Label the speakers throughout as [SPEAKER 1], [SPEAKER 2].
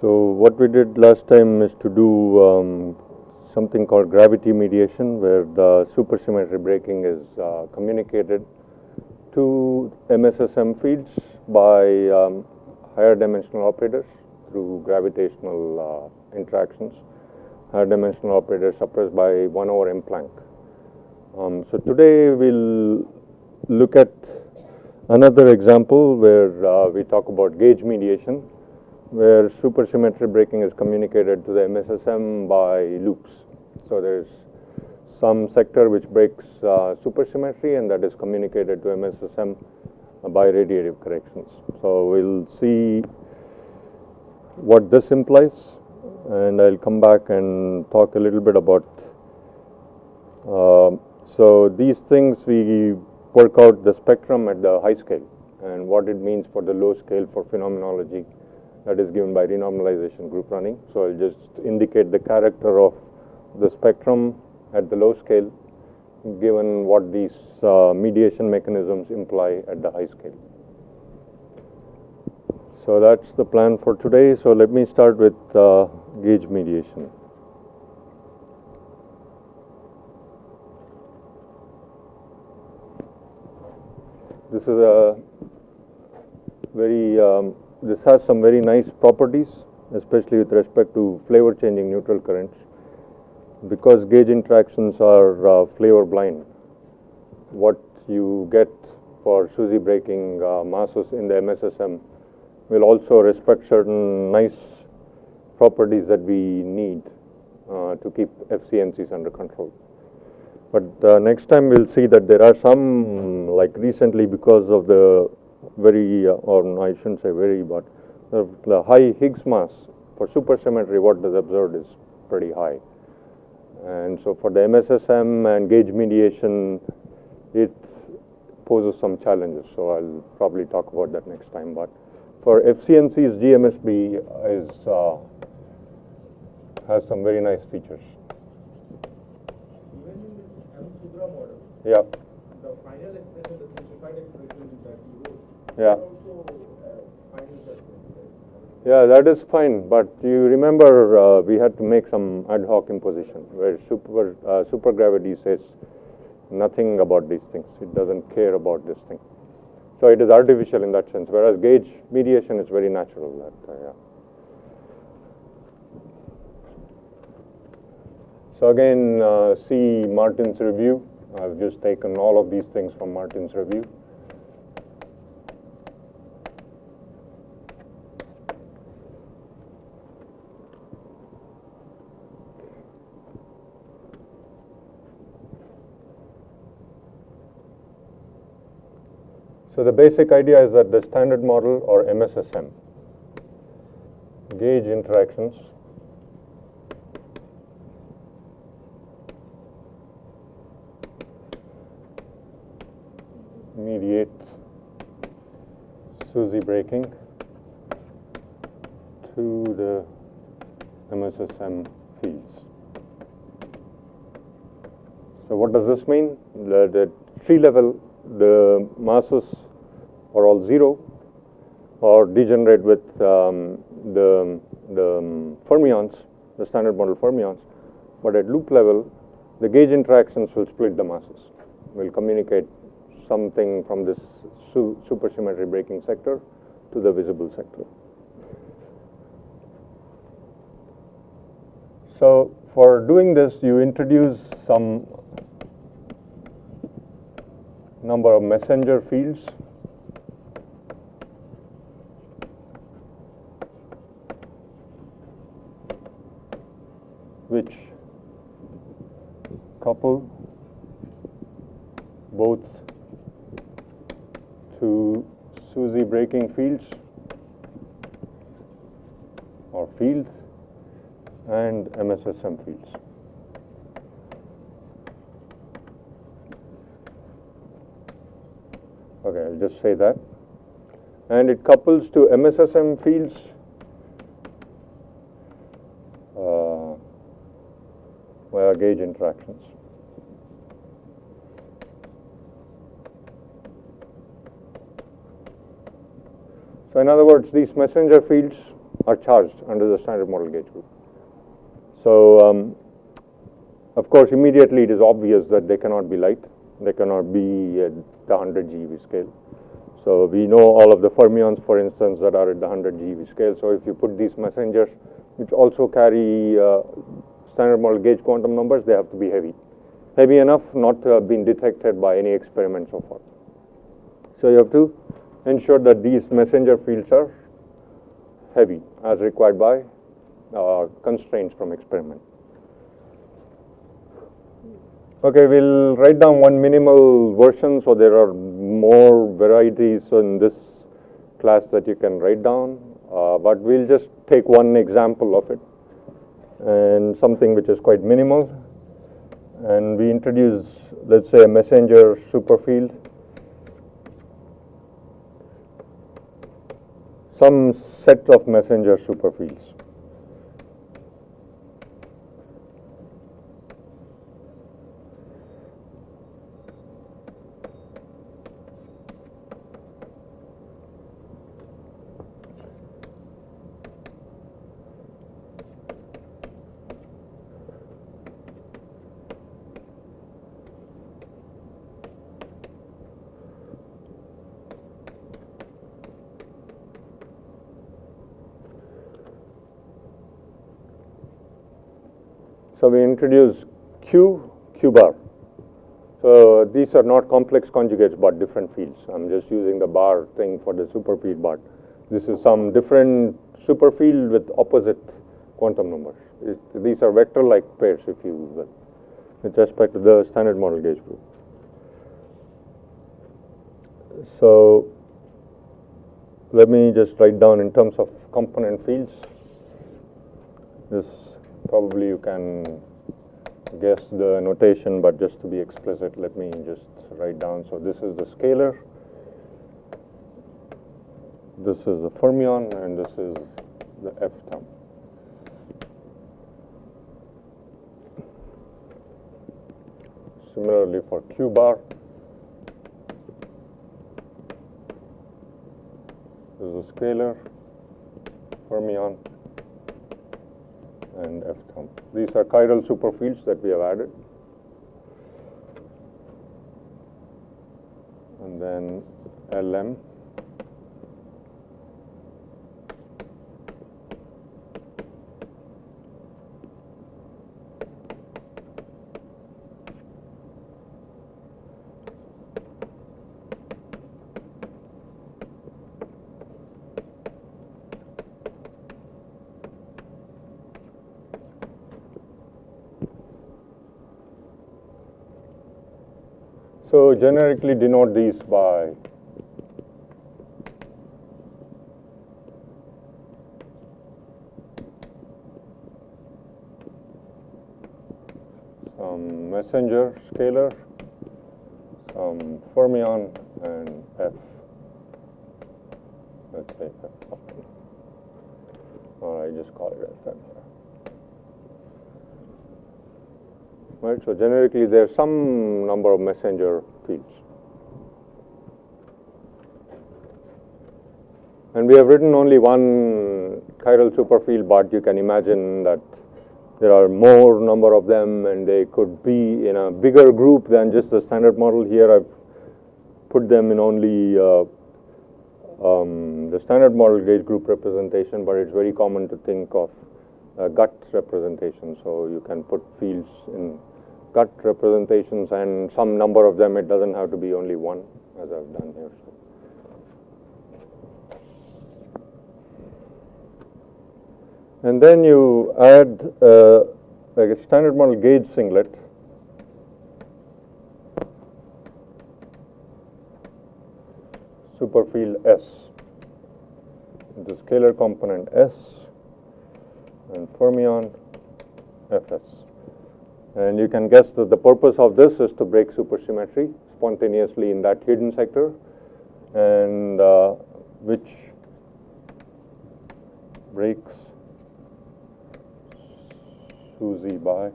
[SPEAKER 1] So what we did last time is to do something called gravity mediation, where the supersymmetry breaking is communicated to MSSM fields by higher dimensional operators through gravitational interactions. Higher dimensional operators suppressed by 1 over M Planck. So today we'll look at another example where we talk about gauge mediation, where supersymmetry breaking is communicated to the MSSM by loops. So there's some sector which breaks supersymmetry, and that is communicated to MSSM by radiative corrections. So we'll see what this implies, and I'll come back and talk a little bit about so these things we work out the spectrum at the high scale and what it means for the low scale for phenomenology that is given by renormalization group running. So I'll just indicate the character of the spectrum at the low scale given what these mediation mechanisms imply at the high scale. So that's the plan for today. So let me start with gauge mediation. This is a very, this has some very nice properties, especially with respect to flavor changing neutral currents. Because gauge interactions are flavor blind, what you get for SUSY breaking masses in the MSSM will also respect certain nice properties that we need to keep FCNCs under control. But next time we'll see that there are some, like recently because of the very, or no, I shouldn't say very, but the high Higgs mass for supersymmetry, what is observed is pretty high. And so for the MSSM and gauge mediation, it poses some challenges. So I'll probably talk about that next time. But for FCNCs, GMSB has some very nice features.
[SPEAKER 2] Model.
[SPEAKER 1] Yeah.
[SPEAKER 2] The final expression, the simplified expression that you wrote,
[SPEAKER 1] yeah.
[SPEAKER 2] also finding that.
[SPEAKER 1] Yeah, that is fine. But you remember we had to make some ad hoc imposition where supergravity says nothing about these things. It doesn't care about this thing. So it is artificial in that sense. Whereas gauge mediation is very natural. That yeah. So again, see Martin's review. I've just taken all of these things from Martin's review. So the basic idea is that the standard model, or MSSM, gauge interactions mediate SUSY breaking to the MSSM fields. So what does this mean? At tree level, the masses are all zero or degenerate with the fermions, the standard model fermions. But at loop level, the gauge interactions will split the masses, will communicate something from this supersymmetry breaking sector to the visible sector. So for doing this, you introduce some number of messenger fields which couple both to SUSY breaking fields or fields and MSSM fields. Okay, I'll just say that. And it couples to MSSM fields via gauge interactions. So in other words, these messenger fields are charged under the standard model gauge group. So of course, immediately it is obvious that they cannot be light. They cannot be at the 100 GeV scale. So we know all of the fermions, for instance, that are at the 100 GeV scale. So if you put these messengers, which also carry standard model gauge quantum numbers, they have to be heavy. Heavy enough not to have been detected by any experiment so far. So you have to ensure that these messenger fields are heavy as required by constraints from experiment. Okay, we'll write down one minimal version, so there are more varieties in this class that you can write down, but we'll just take one example of it and something which is quite minimal. And we introduce, let's say, a messenger superfield, some set of messenger superfields. So we introduce Q bar. So these are not complex conjugates but different fields. I'm just using the bar thing for the superfield bar. This is some different superfield with opposite quantum numbers. These are vector-like pairs, if you will, with respect to the standard model gauge group. So let me just write down in terms of component fields. This probably you can guess the notation, but just to be explicit, let me just write down. So this is the scalar, this is the fermion, and this is the F term. Similarly for Q bar, this is a scalar, fermion, and F term. These are chiral superfields that we have added. And then LM. So generically denote these by some messenger scalar, some fermion, and F. Let's say F. Or I just call it FM. Right, so generically there's some number of messenger fields. And we have written only one chiral superfield, but you can imagine that there are more number of them and they could be in a bigger group than just the standard model. Here I've put them in only the standard model gauge group representation, but it's very common to think of gut representation. So you can put fields in gut representations and some number of them. It doesn't have to be only one, as I've done here. And then you add like a standard model gauge singlet. Superfield S, the scalar component S, and fermion Fs. And you can guess that the purpose of this is to break supersymmetry spontaneously in that hidden sector, and which breaks SUSY by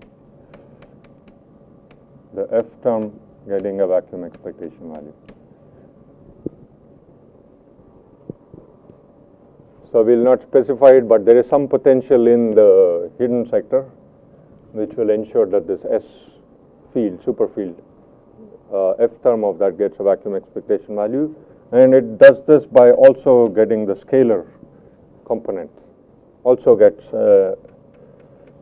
[SPEAKER 1] the F term getting a vacuum expectation value. So we'll not specify it, but there is some potential in the hidden sector, which will ensure that this S field, superfield, F term of that gets a vacuum expectation value, and it does this by also getting the scalar component, also gets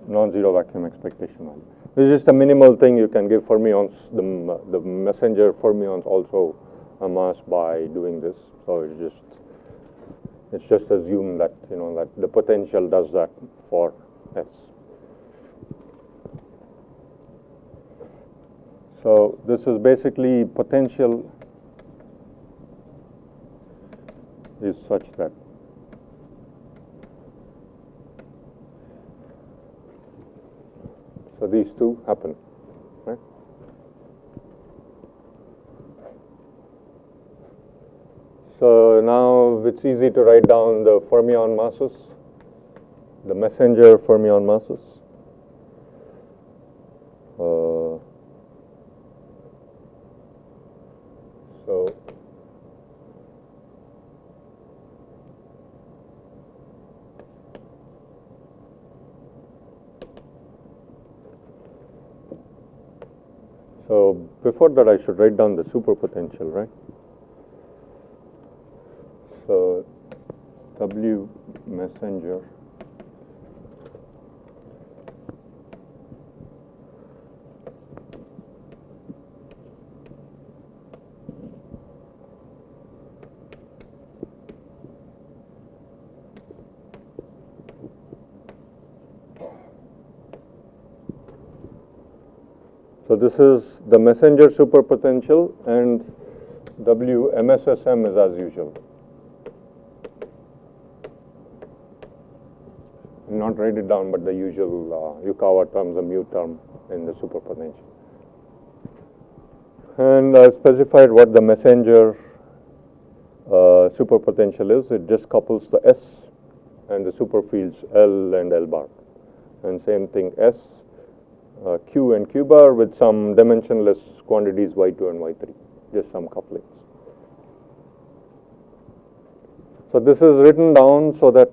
[SPEAKER 1] non-zero vacuum expectation value. This is just a minimal thing you can give fermions, the messenger fermions also a mass by doing this. So it's just assume that, you know, that the potential does that for S. So this is basically potential is such that so these two happen, right? So now it's easy to write down the fermion masses, the messenger fermion masses. So before that, I should write down the superpotential, right? So W messenger so this is the messenger superpotential, and W MSSM is as usual. Not write it down, but the usual Yukawa term, the mu term in the superpotential. And I specified what the messenger superpotential is. It just couples the S and the superfields L and L bar. And same thing S, Q and Q bar with some dimensionless quantities Y2 and Y3, just some couplings. So this is written down so that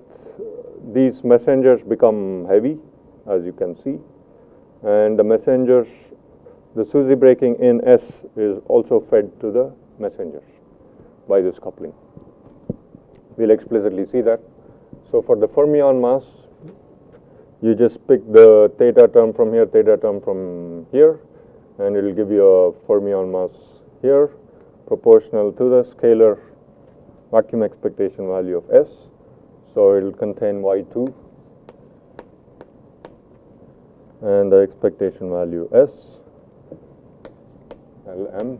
[SPEAKER 1] these messengers become heavy, as you can see, and the messengers, the SUSY breaking in S is also fed to the messengers by this coupling. We'll explicitly see that. So for the fermion mass, you just pick the theta term from here, theta term from here, and it will give you a fermion mass here, proportional to the scalar vacuum expectation value of S. So it will contain Y2 and the expectation value S, Lm,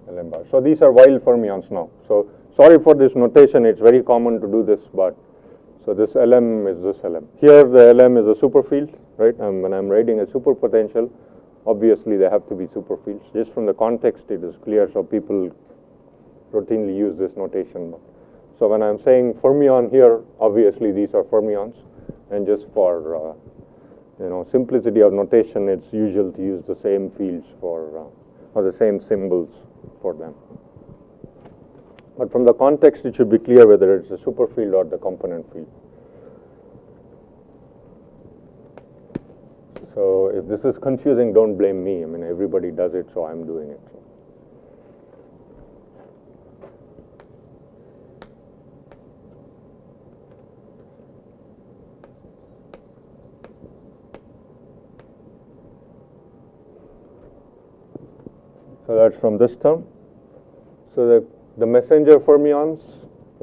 [SPEAKER 1] Lm bar. So these are wild fermions now. So sorry for this notation, it's very common to do this, but so this Lm is this Lm. Here the Lm is a superfield, right? When I'm writing a superpotential, obviously they have to be superfields. Just from the context it is clear, so people routinely use this notation. So when I'm saying fermion here, obviously these are fermions, and just for simplicity of notation, it's usual to use the same fields for or the same symbols for them. But from the context, it should be clear whether it's a superfield or the component field. So if this is confusing, don't blame me. I mean, everybody does it, so I'm doing it. So that's from this term. So the messenger fermions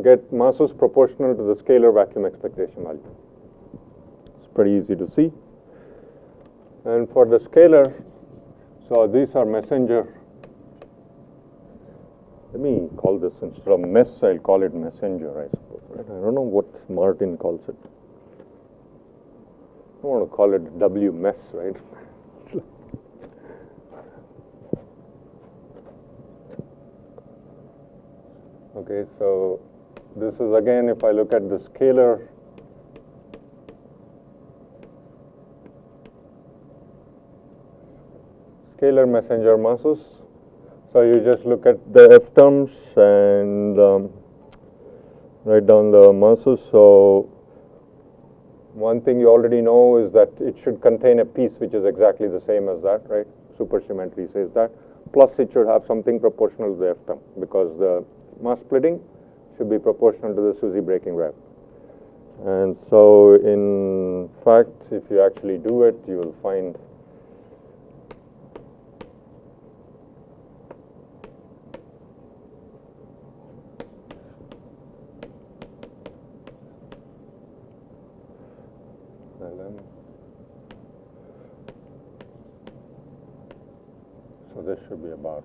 [SPEAKER 1] get masses proportional to the scalar vacuum expectation value. It's pretty easy to see. And for the scalar, so these are messenger. Let me call this, instead of mess, I'll call it messenger, I suppose. Right? I don't know what Martin calls it. I don't want to call it W mess, right? Okay, so this is again, if I look at the scalar messenger masses. So you just look at the F terms, and write down the masses. So one thing you already know is that it should contain a piece which is exactly the same as that, right? Supersymmetry says that. Plus it should have something proportional to the F term, because the mass splitting should be proportional to the SUSY breaking rate. And so in fact, if you actually do it, you will find so this should be about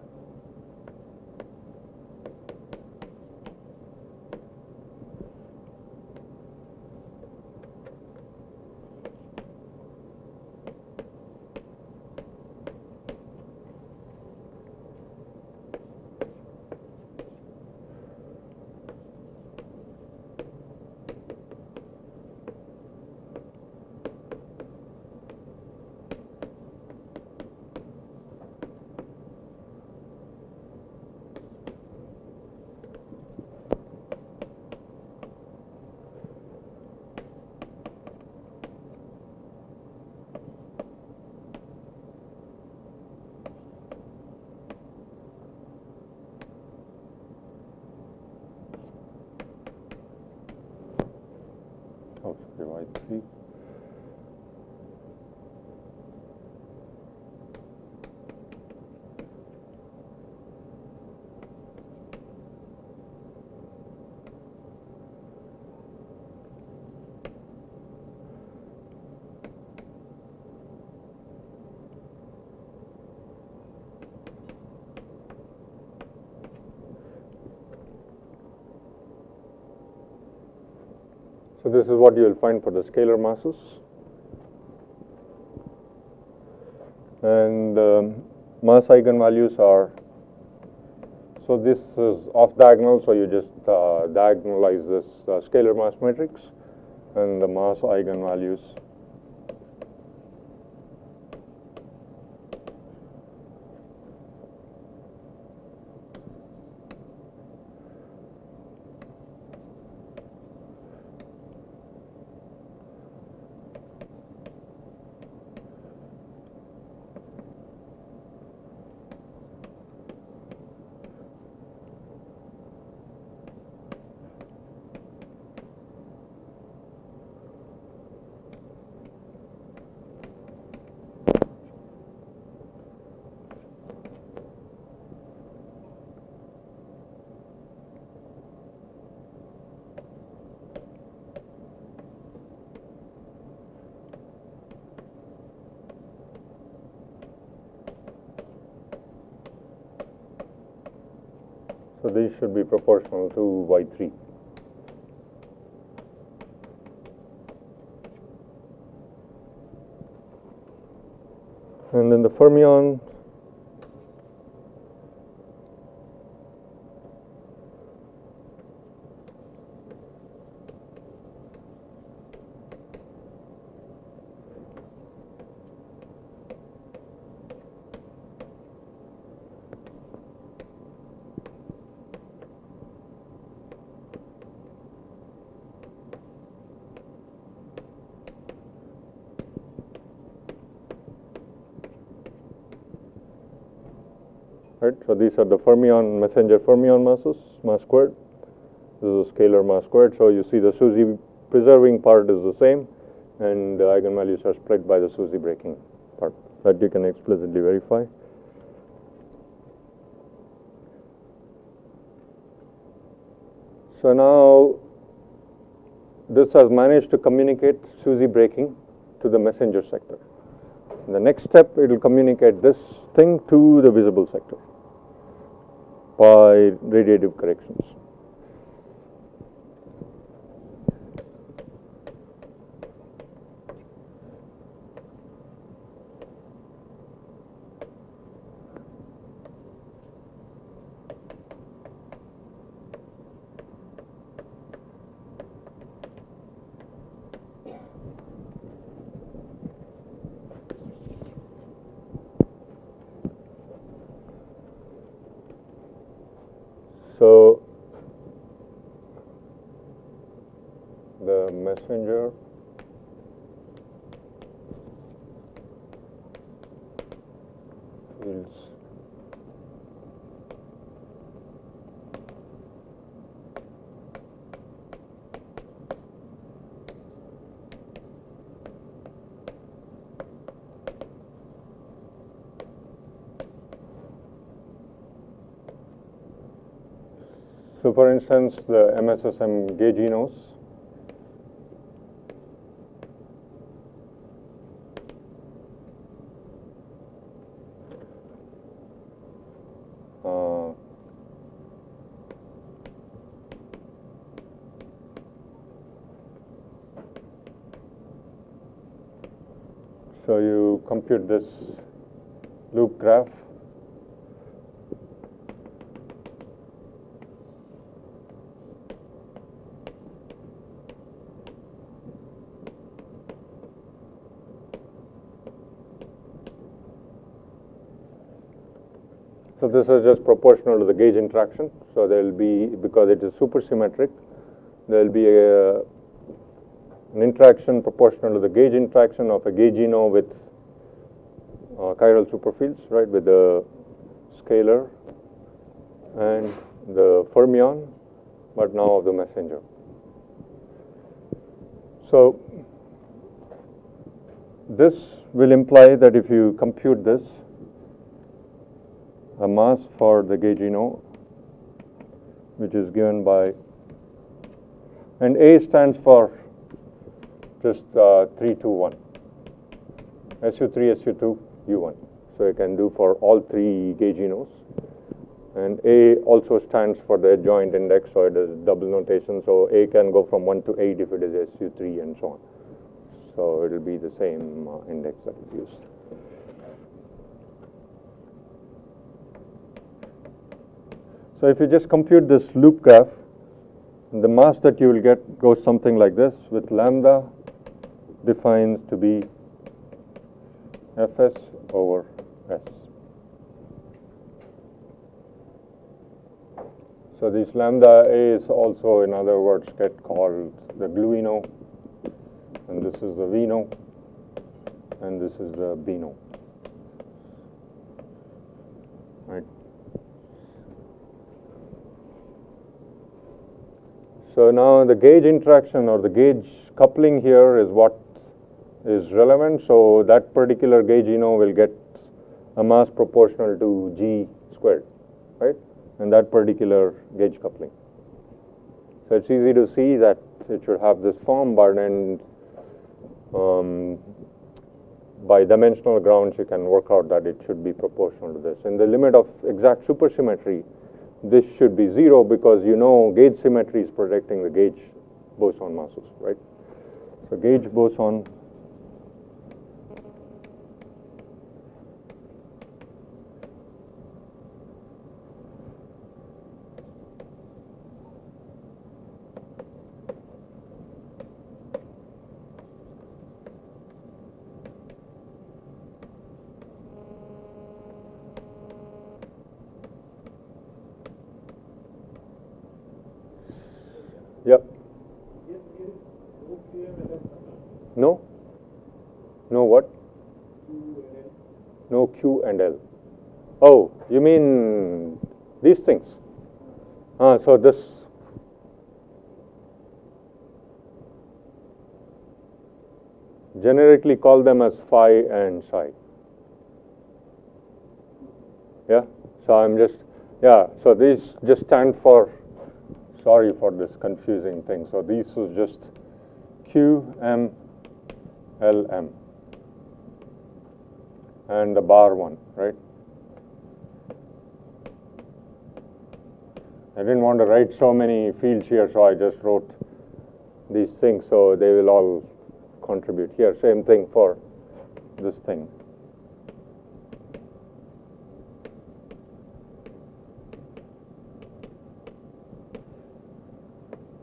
[SPEAKER 1] divide 3. So this is what you will find for the scalar masses. And mass eigenvalues are, so this is off diagonal, so you just diagonalize this scalar mass matrix, and the mass eigenvalues so these should be proportional to Y3. And then the fermion right? So these are the fermion, messenger fermion masses, mass squared. This is a scalar mass squared. So you see the SUSY preserving part is the same, and the eigenvalues are split by the SUSY breaking part. That you can explicitly verify. So now this has managed to communicate SUSY breaking to the messenger sector. In the next step, it will communicate this thing to the visible sector by radiative corrections. So messenger fields So for instance, the MSSM Gauginos, so you compute this loop graph. So this is just proportional to the gauge interaction. So there will be, because it is supersymmetric, there will be an interaction proportional to the gauge interaction of a gaugino with chiral superfields, right, with the scalar and the fermion, but now of the messenger. So this will imply that if you compute this, a mass for the gaugino, which is given by, and A stands for just 3, 2, 1, SU3, SU2, U1. So you can do for all three gauginos. And A also stands for the adjoint index, so it is double notation. So A can go from 1 to 8 if it is SU3 and so on. So it will be the same index that is used. So if you just compute this loop graph, the mass that you will get goes something like this, with lambda defined to be Fs over S. So this lambda A's also, in other words, get called the gluino, and this is the vino, and this is the bino. Right. So now the gauge interaction or the gauge coupling here is what is relevant. So that particular gaugino will get a mass proportional to G squared, right? And that particular gauge coupling. So it's easy to see that it should have this form, but then by dimensional grounds you can work out that it should be proportional to this. In the limit of exact supersymmetry, this should be 0 because you know gauge symmetry is protecting the gauge boson masses, right? So gauge boson Yep. No? No what? No Q and L. Oh, you mean these things? So this. Generically call them as phi and psi. Yeah? So I'm just, yeah, so these just stand for, sorry for this confusing thing. So these is just Q, M, L, M. And the bar one, right? I didn't want to write so many fields here, so I just wrote these things, so they will all contribute here. Same thing for this thing.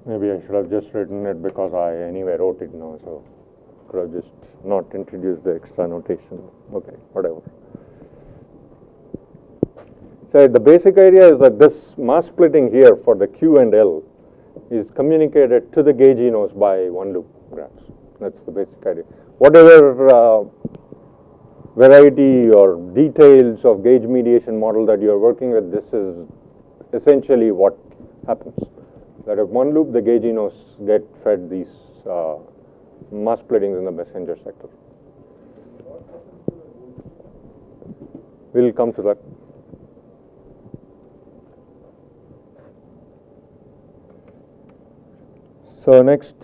[SPEAKER 1] Maybe I should have just written it because I anyway wrote it now, so could have just not introduced the extra notation. Okay, whatever. So the basic idea is that this mass splitting here for the Q and L is communicated to the gauginos by one loop. graphs. That's the basic idea. Whatever variety or details of gauge mediation model that you are working with, this is essentially what happens. That at one loop, the gauginos get fed these mass splittings in the messenger sector. We'll come to that. So next,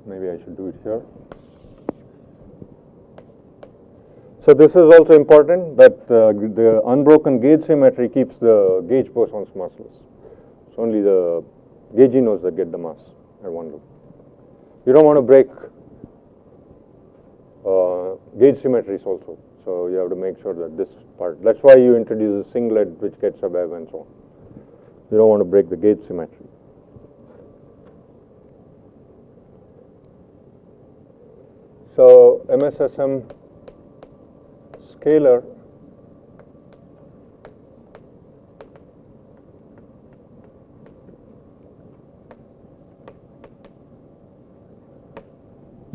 [SPEAKER 1] maybe I should do it here. So this is also important, that the unbroken gauge symmetry keeps the gauge bosons massless. It's only the gauginos that get the mass at one loop. You don't want to break gauge symmetries also. So you have to make sure that this part, that's why you introduce a singlet which gets above and so on. You don't want to break the gauge symmetry. So MSSM scalar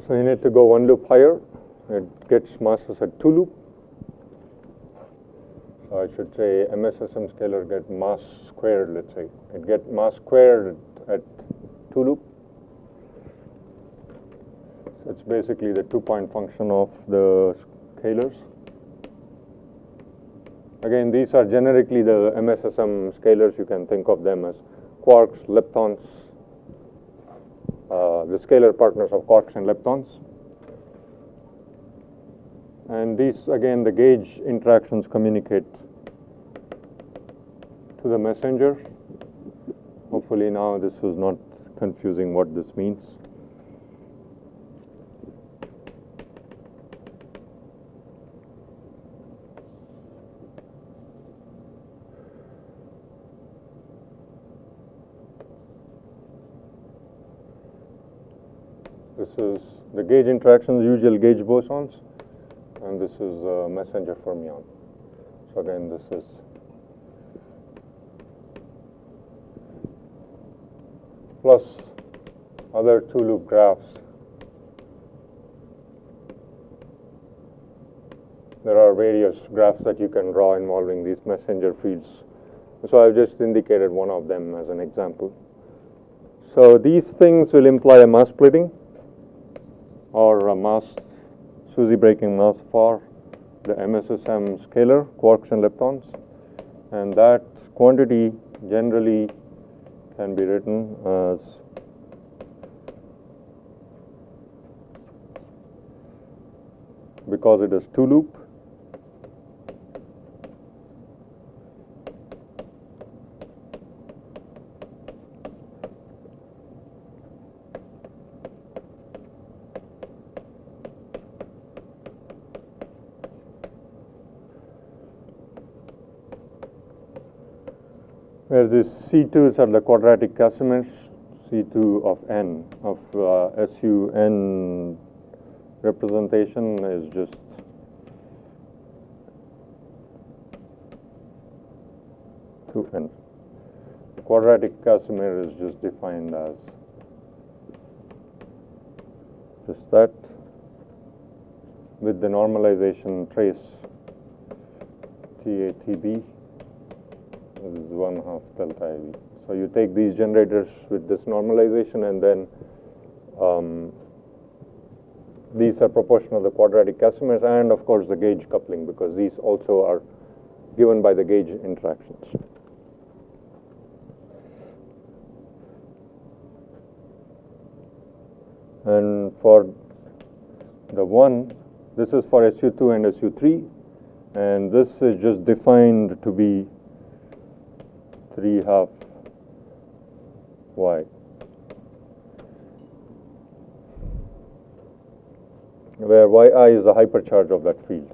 [SPEAKER 1] so you need to go one loop higher. It gets masses at two loop. So I should say MSSM scalar get mass squared, let's say. It get mass squared at two loop. So it's basically the 2-point function of the scalars. Again, these are generically the MSSM scalars. You can think of them as quarks, leptons, the scalar partners of quarks and leptons. And these, again, the gauge interactions communicate to the messenger. Hopefully now this is not confusing what this means. This is the gauge interactions, usual gauge bosons, and this is a messenger fermion. So again, this is plus other two-loop graphs. There are various graphs that you can draw involving these messenger fields. So I've just indicated one of them as an example. So these things will imply a mass splitting or a mass SUSY breaking mass for the MSSM scalar, quarks and leptons. And that quantity generally can be written as because it is two loop, where these C2s are the quadratic Casimir's, C2 of n, of SUN representation is just two n. Quadratic Casimir is just defined as just that with the normalization trace TATB. This is 1/2 delta IV. So you take these generators with this normalization, and then these are proportional to the quadratic Casimirs, and of course the gauge coupling, because these also are given by the gauge interactions. And for the one, this is for SU2 and SU3, and this is just defined to be 3/2 y, where yi is the hypercharge of that field.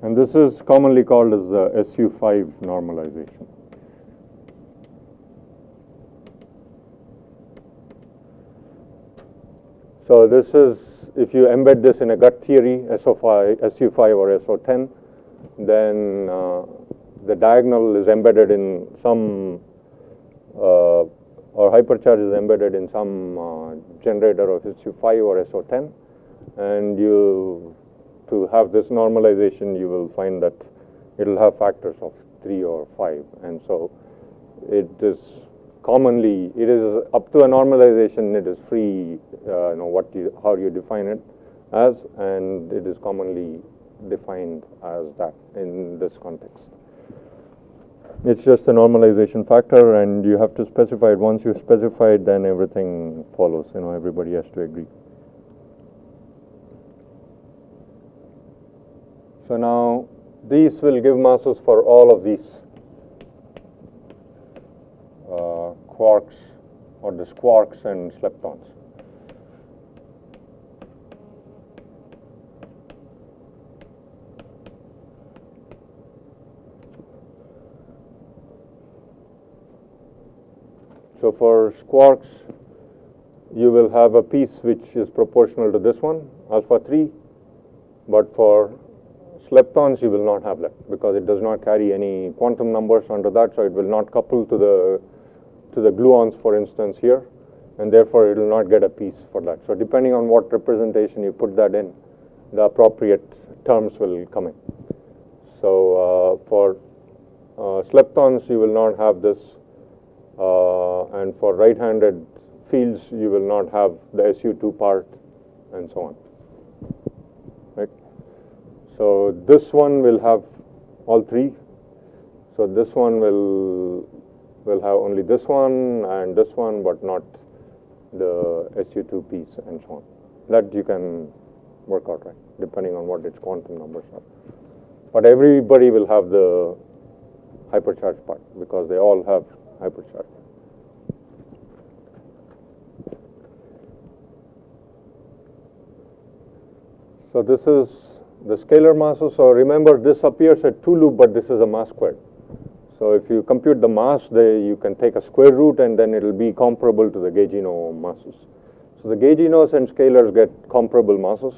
[SPEAKER 1] And this is commonly called as the SU5 normalization. So this is, if you embed this in a gut theory, SU5 or SO10, then the diagonal is embedded in some, or hypercharge is embedded in some generator of SU5 or SO10, and to have this normalization, you will find that it will have factors of 3 or 5, and so it is commonly, it is up to a normalization, it is free, how you define it as, and it is commonly defined as that in this context. It's just a normalization factor, and you have to specify it. Once you specify it, then everything follows. Everybody has to agree. So now these will give masses for all of these quarks, or the quarks and leptons. So for quarks, you will have a piece which is proportional to this one, alpha 3, but for leptons you will not have that because it does not carry any quantum numbers under that, so it will not couple to the gluons, for instance, here, and therefore it will not get a piece for that. So depending on what representation you put that in, the appropriate terms will come in. So for leptons you will not have this, and for right-handed fields you will not have the SU2 part, and so on. Right? So this one will have all three. So this one will have only this one and this one, but not the SU2 piece, and so on. That you can work out, right, depending on what its quantum numbers are. But everybody will have the hypercharged part because they all have hypercharge. So this is the scalar masses. So remember, this appears at 2 loop, but this is a mass squared. So if you compute the mass, you can take a square root, and then it will be comparable to the gaugino masses. So the gauginos and scalars get comparable masses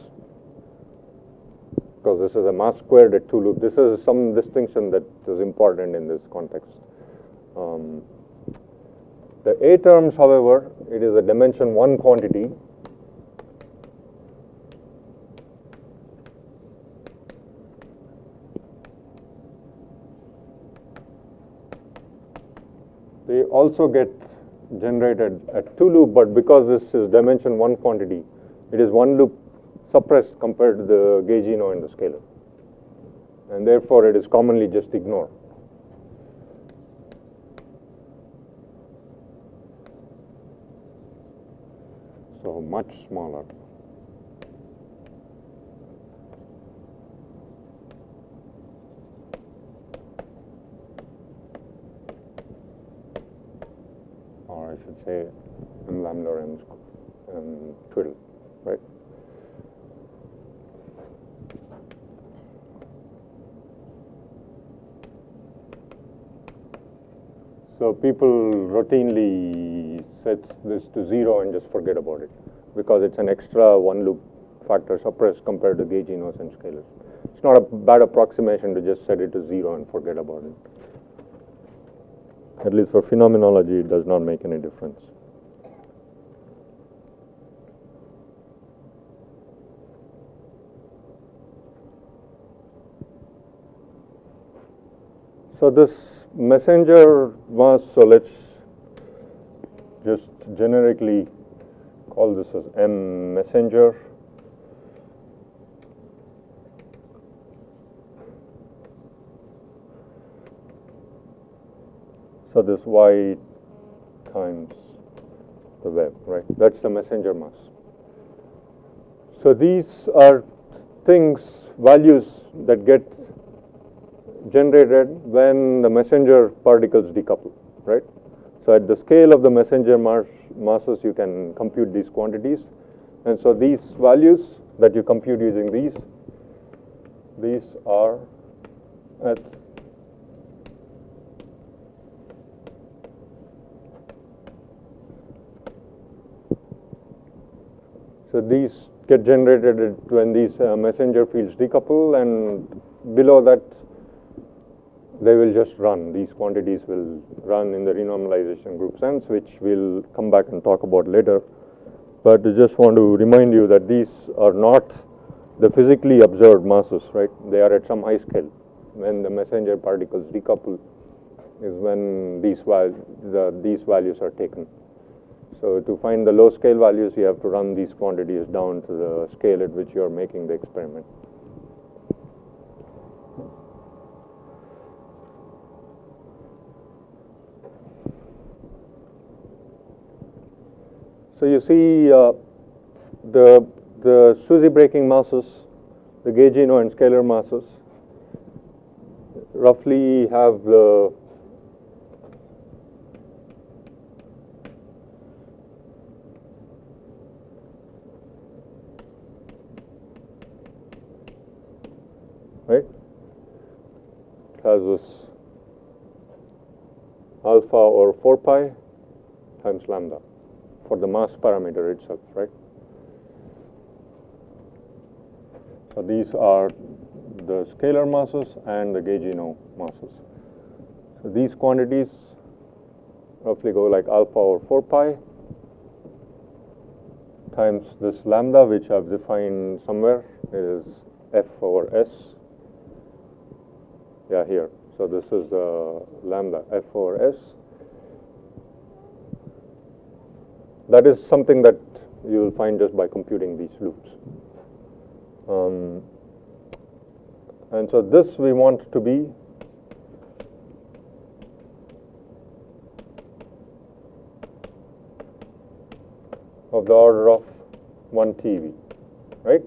[SPEAKER 1] because this is a mass squared at 2 loop. This is some distinction that is important in this context. The A terms, however, it is a dimension 1 quantity. They also get generated at 2 loop, but because this is dimension 1 quantity, it is 1 loop suppressed compared to the gaugino and the scalar, and therefore it is commonly just ignored. So much smaller. Or I should say m lambda or m twiddle, right? So people routinely set this to 0 and just forget about it because it's an extra 1 loop factor suppressed compared to gauginos and scalars. It's not a bad approximation to just set it to 0 and forget about it. At least for phenomenology, it does not make any difference. So this messenger mass, so let's just generically call this as M messenger. So this Y times the web, right? That's the messenger mass. So these are things, values that get generated when the messenger particles decouple, right? So at the scale of the messenger masses, you can compute these quantities. And so these values that you compute using these are at so these get generated when these messenger fields decouple, and below that they will just run. These quantities will run in the renormalization group sense, which we'll come back and talk about later. But I just want to remind you that these are not the physically observed masses, right? They are at some high scale. When the messenger particles decouple is when these values are taken. So to find the low scale values, you have to run these quantities down to the scale at which you are making the experiment. So you see the SUSY breaking masses, the gaugino and scalar masses, roughly have the right? It has this alpha over 4 pi times lambda for the mass parameter itself, right? So these are the scalar masses and the gaugino masses. So these quantities roughly go like alpha over 4 pi times this lambda, which I've defined somewhere, is F over S. Yeah, here. So this is the lambda F over S. That is something that you will find just by computing these loops. And so this we want to be of the order of 1 TeV, right?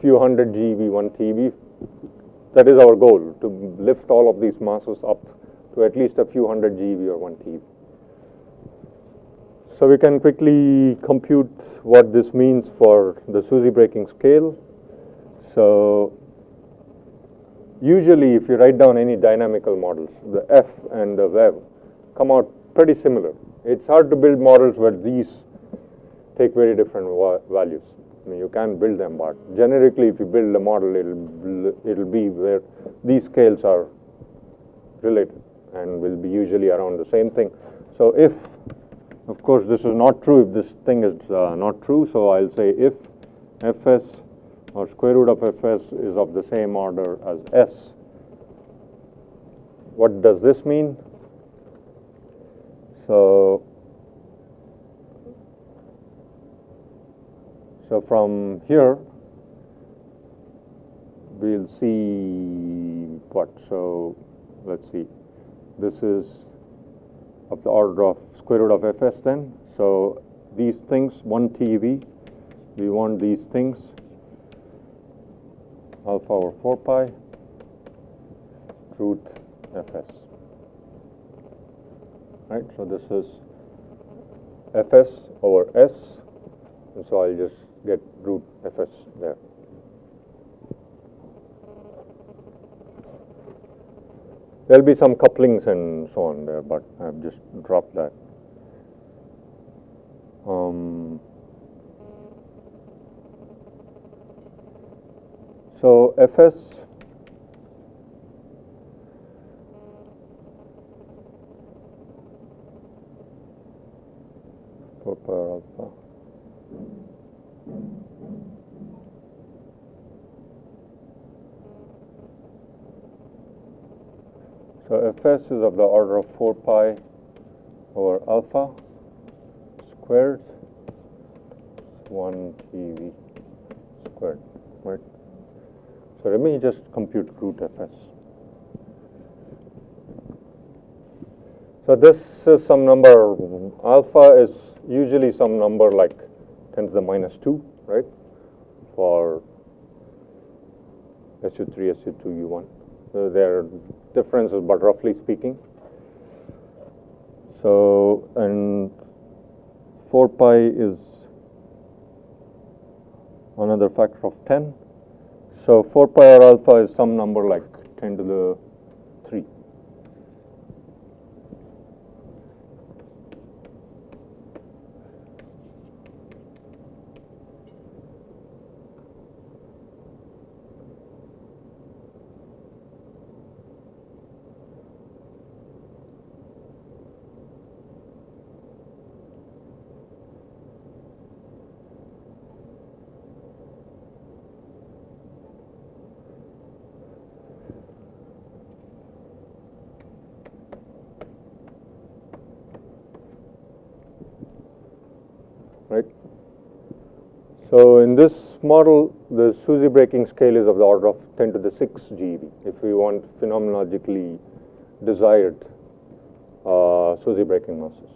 [SPEAKER 1] Few hundred GeV, 1 TeV. That is our goal, to lift all of these masses up to at least a few hundred GeV or 1 TeV. So we can quickly compute what this means for the SUSY breaking scale. So usually if you write down any dynamical models, the F and the WEV come out pretty similar. It's hard to build models where these take very different values. I mean, you can build them, but generically if you build a model, it'll be where these scales are related and will be usually around the same thing. So if, of course, this is not true if this thing is not true, so I'll say if Fs or square root of Fs is of the same order as S. What does this mean? So from here, we'll see what? So let's see. This is of the order of square root of Fs then. So these things, 1 TeV, we want these things alpha over 4 pi root Fs. Right, so this is Fs over S, and so I'll just get root Fs there. There'll be some couplings and so on there, but I've just dropped that. So Fs for power alpha. So Fs is of the order of 4 pi over alpha squared 1 TeV squared, right? So let me just compute root Fs. So this is some number, alpha is usually some number like 10 to the minus 2, right? For SU3, SU2, U1. So there are differences, but roughly speaking. So, and 4 pi is another factor of 10. So 4 pi or alpha is some number like 10 to the 3. right? So in this model, the SUSY breaking scale is of the order of 10 to the 6 GeV if we want phenomenologically desired SUSY breaking masses.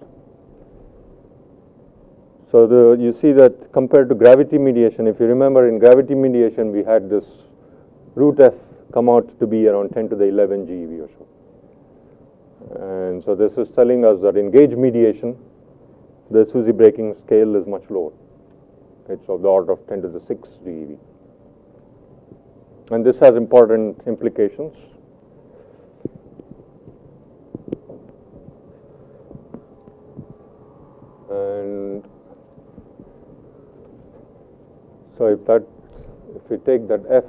[SPEAKER 1] So you see that compared to gravity mediation, if you remember in gravity mediation we had this root F come out to be around 10 to the 11 GeV or so. And so this is telling us that in gauge mediation, the SUSY breaking scale is much lower. It's of the order of 10 to the 6 GeV. And this has important implications. And so if we take that F,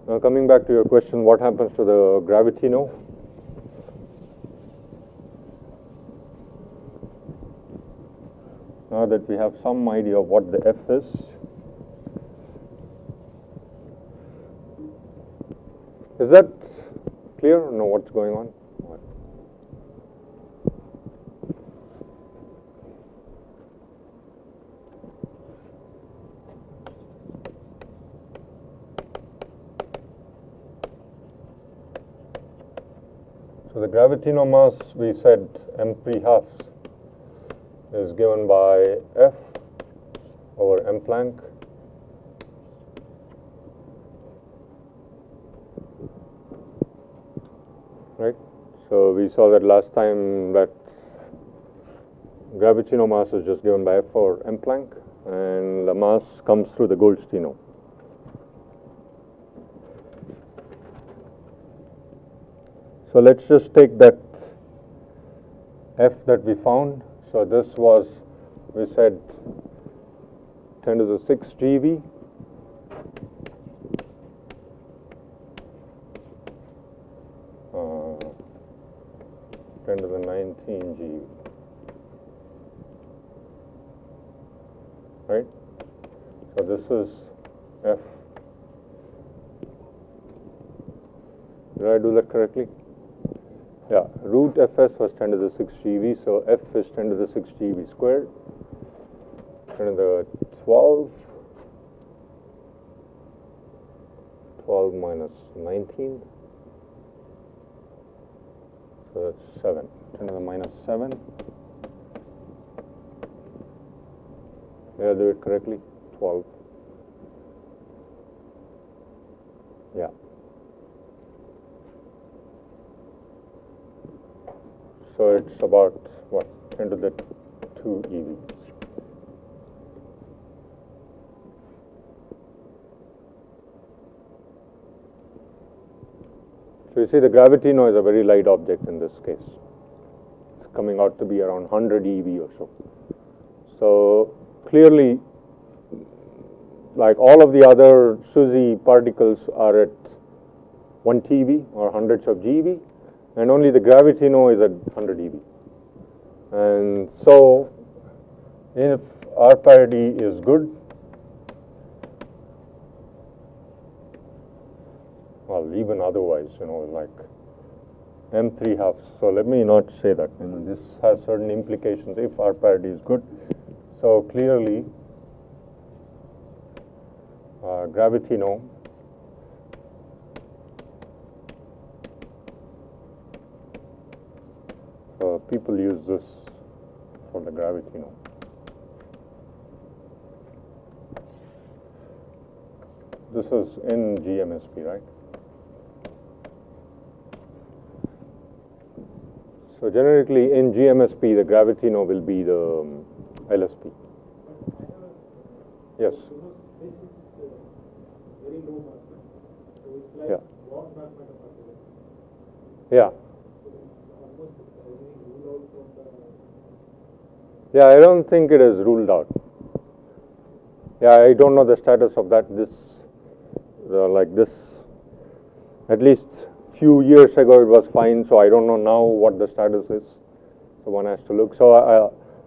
[SPEAKER 1] now coming back to your question, what happens to the gravitino? Now that we have some idea of what the F is, that clear or no? What's going on? So the gravitino mass, we said m3 halves is given by F over m Planck right? So we saw that last time that gravitino mass is just given by F over m Planck, and the mass comes through the Goldstino. So let's just take that F that we found. So this was, we said 10 to the 6 GeV. Uh, 10 to the 19 GeV. Right? So this is F. Did I do that correctly? Yeah, root Fs was 10 to the 6 GeV, so F is 10 to the 6 GeV squared, 10 to the 12, 12 minus 19, so that's 7, 10 to the minus 7. Did I do it correctly? 12. Yeah. So it's about, what, 10 to the 2 EV. So you see the gravitino is a very light object in this case. It's coming out to be around 100 EV or so. So clearly, like all of the other SUSY particles are at 1 TeV or hundreds of GeV, and only the gravitino is at 100 eV. And so, if R parity is good, well, even otherwise, like M3 halves. So let me not say that. This has certain implications if R parity is good. So clearly, gravitino people use this for the gravitino. This is in GMSP, right? So generically in GMSP, the gravitino will be the LSP. Yes.
[SPEAKER 2] This is very low mass, so it's like
[SPEAKER 1] Yeah.
[SPEAKER 2] warm dark matter particle.
[SPEAKER 1] Yeah.
[SPEAKER 2] So it's almost ruled out from the.
[SPEAKER 1] Yeah, I don't think it is ruled out. Yeah, I don't know the status of that. Like this, at least few years ago it was fine, so I don't know now what the status is. So one has to look. So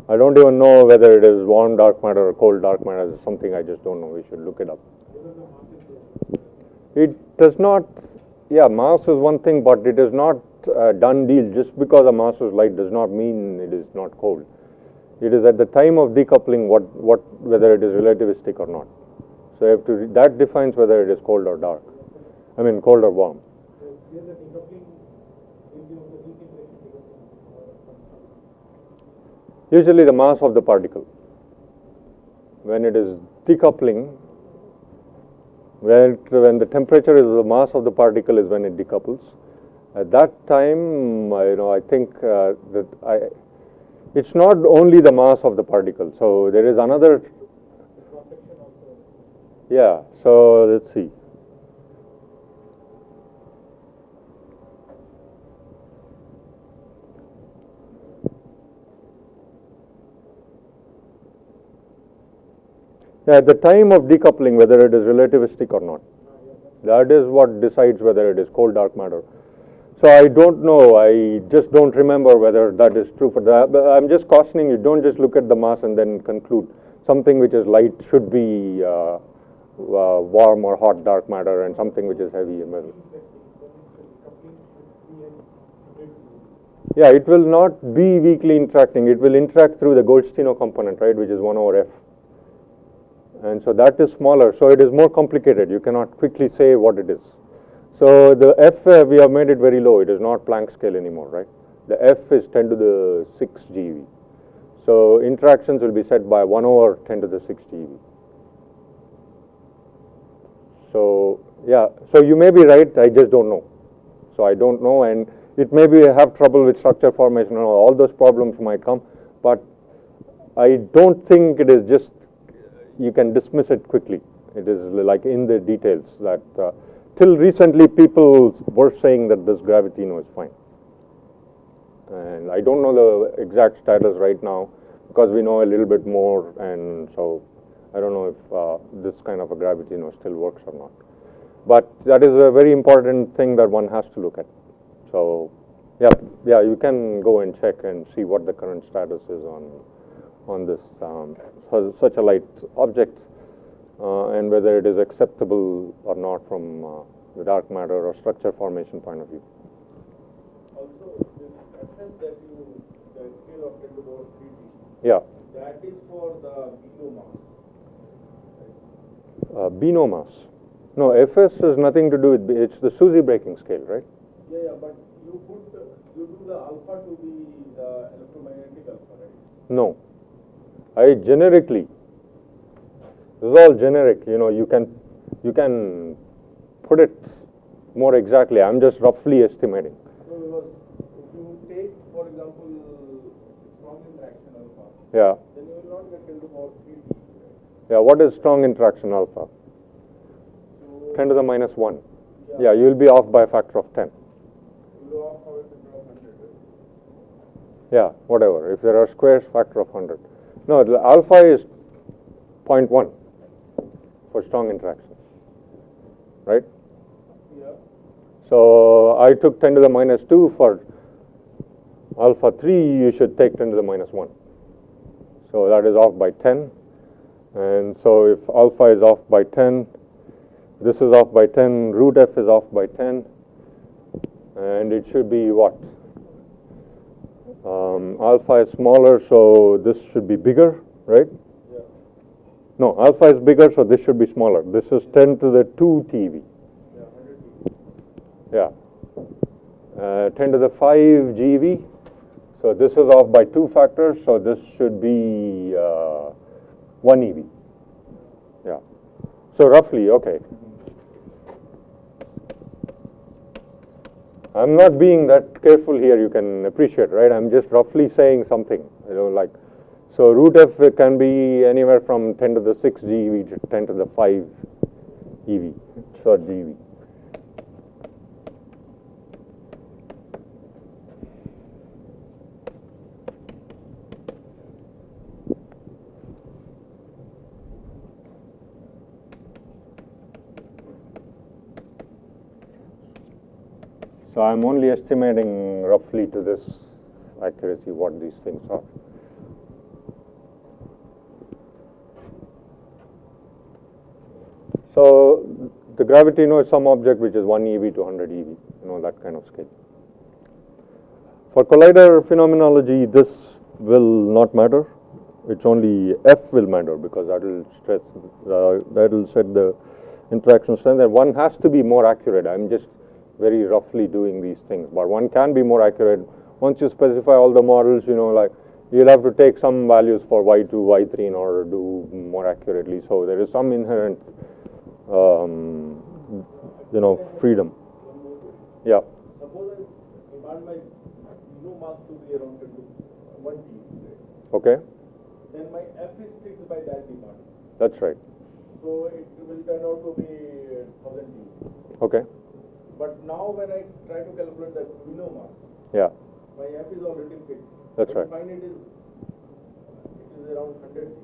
[SPEAKER 1] I don't even know whether it is warm dark matter or cold dark matter. It's something I just don't know. We should look it up. It does not, yeah, mass is one thing, but it is not a done deal. Just because a mass is light does not mean it is not cold. It is at the time of decoupling whether it is relativistic or not. So you have to, that defines whether it is cold or dark. I mean cold or warm.
[SPEAKER 2] So here the decoupling will be of the weak interaction decoupling or some.
[SPEAKER 1] Usually the mass of the particle. When it is decoupling, when the temperature is the mass of the particle is when it decouples. At that time, I think it's not only the mass of the particle. So there is another.
[SPEAKER 2] Cross section also.
[SPEAKER 1] Yeah. So let's see. Yeah, at the time of decoupling, whether it is relativistic or not. That is what decides whether it is cold dark matter. So I don't know, I just don't remember whether that is true for that. But I'm just cautioning you, don't just look at the mass and then conclude. Something which is light should be warm or hot dark matter, and something which is heavy. Yeah, it will not be weakly interacting. It will interact through the Goldstino component, right, which is 1 over F. And so that is smaller, so it is more complicated. You cannot quickly say what it is. So the F, we have made it very low. It is not Planck scale anymore, right? The F is 10 to the 6 GeV. So interactions will be set by 1 over 10 to the 6 GeV. So yeah, so you may be right, I just don't know. So I don't know, and it may be have trouble with structure formation, all those problems might come, but I don't think it is just, you can dismiss it quickly. It is like in the details that till recently people were saying that this gravitino is fine. And I don't know the exact status right now because we know a little bit more, and so I don't know if this kind of a gravitino still works or not. But that is a very important thing that one has to look at. So yeah, you can go and check and see what the current status is on this such a light object, and whether it is acceptable or not from the dark matter or structure formation point of view.
[SPEAKER 2] Also, this Fs that the scale of 10 to the power 3t,
[SPEAKER 1] Yeah.
[SPEAKER 2] that is for the Beano mass.
[SPEAKER 1] Beano mass. No, Fs has nothing to do with, it's the SUSY breaking scale, right?
[SPEAKER 2] Yeah, but you do the alpha to be the electromagnetic alpha, right?
[SPEAKER 1] No. I generically, this is all generic, you can put it more exactly. I'm just roughly estimating.
[SPEAKER 2] No, because if you take, for example, strong interaction alpha,
[SPEAKER 1] Yeah.
[SPEAKER 2] then you will not get 10 to the power 3t, right?
[SPEAKER 1] Yeah, what is strong interaction alpha?
[SPEAKER 2] So
[SPEAKER 1] 10 to the minus 1.
[SPEAKER 2] Yeah.
[SPEAKER 1] Yeah, you will be off by a factor of 10.
[SPEAKER 2] you go off how it is of 100, right?
[SPEAKER 1] Yeah, whatever. If there are squares, factor of 100. No, the alpha is 0.1 for strong interactions, right?
[SPEAKER 2] Yeah.
[SPEAKER 1] So I took 10 to the minus 2 for alpha 3, you should take 10 to the minus 1. So that is off by 10. And so if alpha is off by 10, this is off by 10, root F is off by 10, and it should be what? Alpha is smaller, so this should be bigger, right?
[SPEAKER 2] Yeah.
[SPEAKER 1] No, alpha is bigger, so this should be smaller. This is 10 to the 2 TeV.
[SPEAKER 2] Yeah, 100
[SPEAKER 1] Yeah. 10 to the 5 GeV. So this is off by 2 factors, so this should be 1 eV. Yeah. So roughly, okay. I'm not being that careful here, you can appreciate, right? I'm just roughly saying something, like, so root F can be anywhere from 10 to the 6 GeV to 10 to the 5 eV, so GeV. So I'm only estimating roughly to this accuracy what these things are. So the gravitino is some object which is 1 eV to 100 eV, that kind of scale. For collider phenomenology, this will not matter it's only F will matter because that will stress, that will set the interaction strength, and one has to be more accurate. I'm just very roughly doing these things, but one can be more accurate. Once you specify all the models, you know, like you'll have to take some values for Y2, Y3 in order to do more accurately. So there is some inherent, you know, freedom.
[SPEAKER 2] One more question.
[SPEAKER 1] Yeah.
[SPEAKER 2] Suppose I demand my new mass to be around 1 T, right?
[SPEAKER 1] Okay.
[SPEAKER 2] Then my F is fixed by that demand.
[SPEAKER 1] That's right.
[SPEAKER 2] So it will turn out to be 1000 T.
[SPEAKER 1] Okay.
[SPEAKER 2] But now when I try to calculate the Gluino mass,
[SPEAKER 1] Yeah.
[SPEAKER 2] my F is already fixed.
[SPEAKER 1] That's
[SPEAKER 2] But
[SPEAKER 1] right.
[SPEAKER 2] Find it is around 100 T,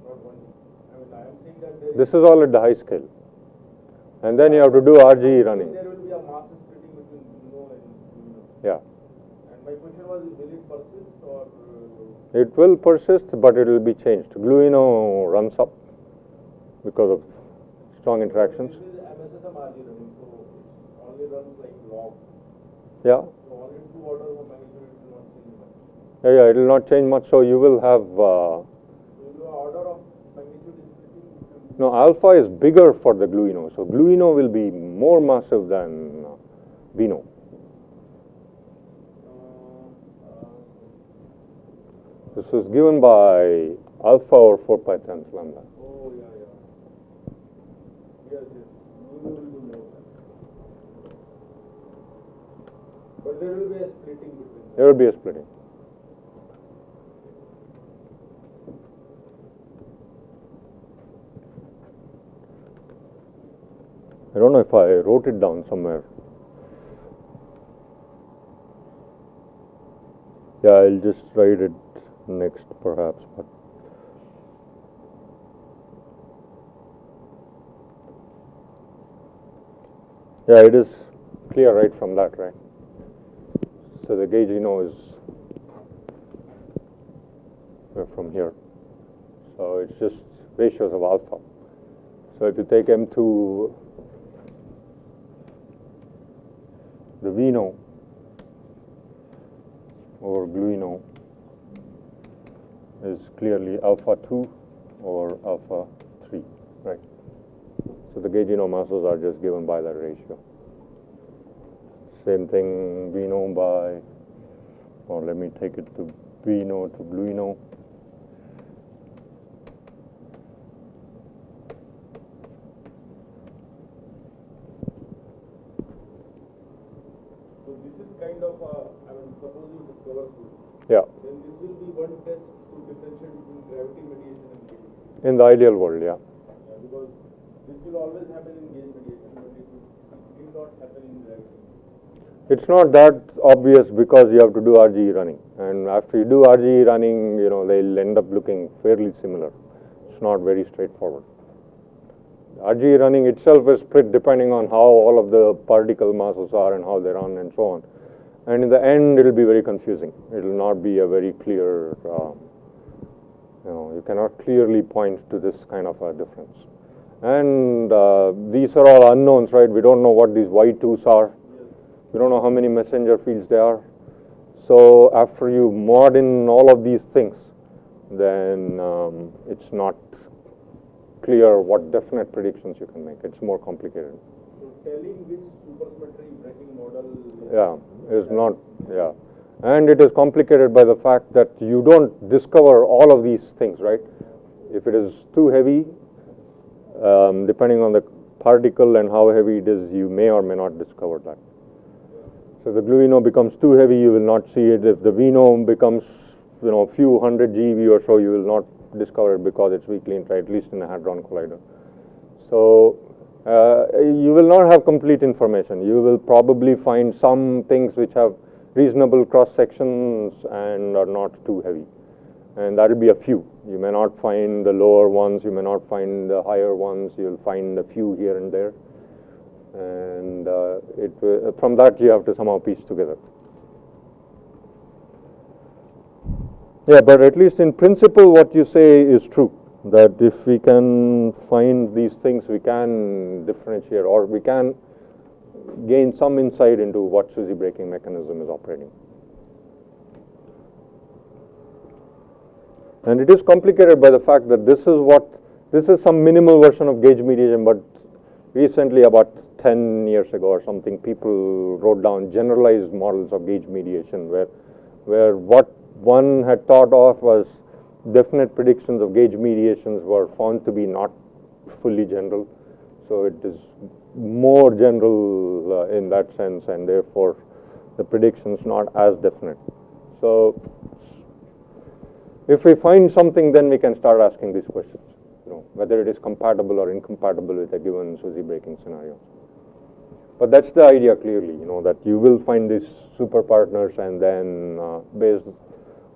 [SPEAKER 2] not 1 T. I mean, I am saying that there
[SPEAKER 1] This is all at the high scale. And then you have to do RGE running.
[SPEAKER 2] There will be a mass splitting between Gluino and Gluino.
[SPEAKER 1] Yeah.
[SPEAKER 2] And my question was, will it persist or?
[SPEAKER 1] It will persist, but it will be changed. Gluino runs up because of strong interactions.
[SPEAKER 2] This is MSSM RG running, so it only runs like log.
[SPEAKER 1] Yeah.
[SPEAKER 2] So only 2 orders of magnitude it will not change much.
[SPEAKER 1] Yeah, it will not change much. So you will have,
[SPEAKER 2] So the order of magnitude is splitting.
[SPEAKER 1] no, alpha is bigger for the Gluino. So Gluino will be more massive than Beano. This is given by alpha or 4 pi times lambda.
[SPEAKER 2] Oh, yeah. Yes. We will do more. But there will be a splitting between them.
[SPEAKER 1] There will be a splitting. I don't know if I wrote it down somewhere. Yeah, I'll just write it next perhaps, but yeah, it is clear right from that, right? So the gauge, you know, is from here. So it's just ratios of alpha. So if you take M2, the Vino over Gluino is clearly alpha 2 or alpha 3, right? So the Gaugino masses are just given by that ratio. Same thing, Vino by, or let me take it to Vino to Gluino.
[SPEAKER 2] So this is kind of suppose you discover food.
[SPEAKER 1] Yeah.
[SPEAKER 2] Then this will be one test to differentiate between gravity mediation and gauge.
[SPEAKER 1] In the ideal world, yeah.
[SPEAKER 2] Because this will always happen in gauge mediation, but it will not happen in gravity.
[SPEAKER 1] It's not that obvious because you have to do RGE running, and after you do RGE running, you know, they'll end up looking fairly similar. It's not very straightforward. RGE running itself is split depending on how all of the particle masses are and how they run and so on. And in the end, it will be very confusing. It will not be a very clear, you know, you cannot clearly point to this kind of a difference. And these are all unknowns, right? We don't know what these Y2s are. We don't know how many messenger fields there are. So after you mod in all of these things, then it's not clear what definite predictions you can make. It's more complicated.
[SPEAKER 2] So telling which supersymmetry breaking model
[SPEAKER 1] is not, and it is complicated by the fact that you don't discover all of these things, right? If it is too heavy, depending on the particle and how heavy it is, you may or may not discover that. So if the Gluino becomes too heavy, you will not see it. If the Vino becomes, you know, a few hundred GeV or so, you will not discover it because it's weakly interacted, at least in a hadron collider. So you will not have complete information. You will probably find some things which have reasonable cross sections and are not too heavy, and that will be a few. You may not find the lower ones, you may not find the higher ones. You will find a few here and there, and from that you have to somehow piece together. Yeah, but at least in principle what you say is true, that if we can find these things, we can differentiate, or we can gain some insight into what SUSY braking mechanism is operating. And it is complicated by the fact that this is some minimal version of gauge mediation, but recently, about 10 years ago or something, people wrote down generalized models of gauge mediation where what one had thought of was definite predictions of gauge mediations were found to be not fully general. So it is more general in that sense, and therefore the predictions not as definite. So if we find something, then we can start asking these questions, whether it is compatible or incompatible with a given SUSY breaking scenario. But that's the idea clearly, that you will find these super partners, and then based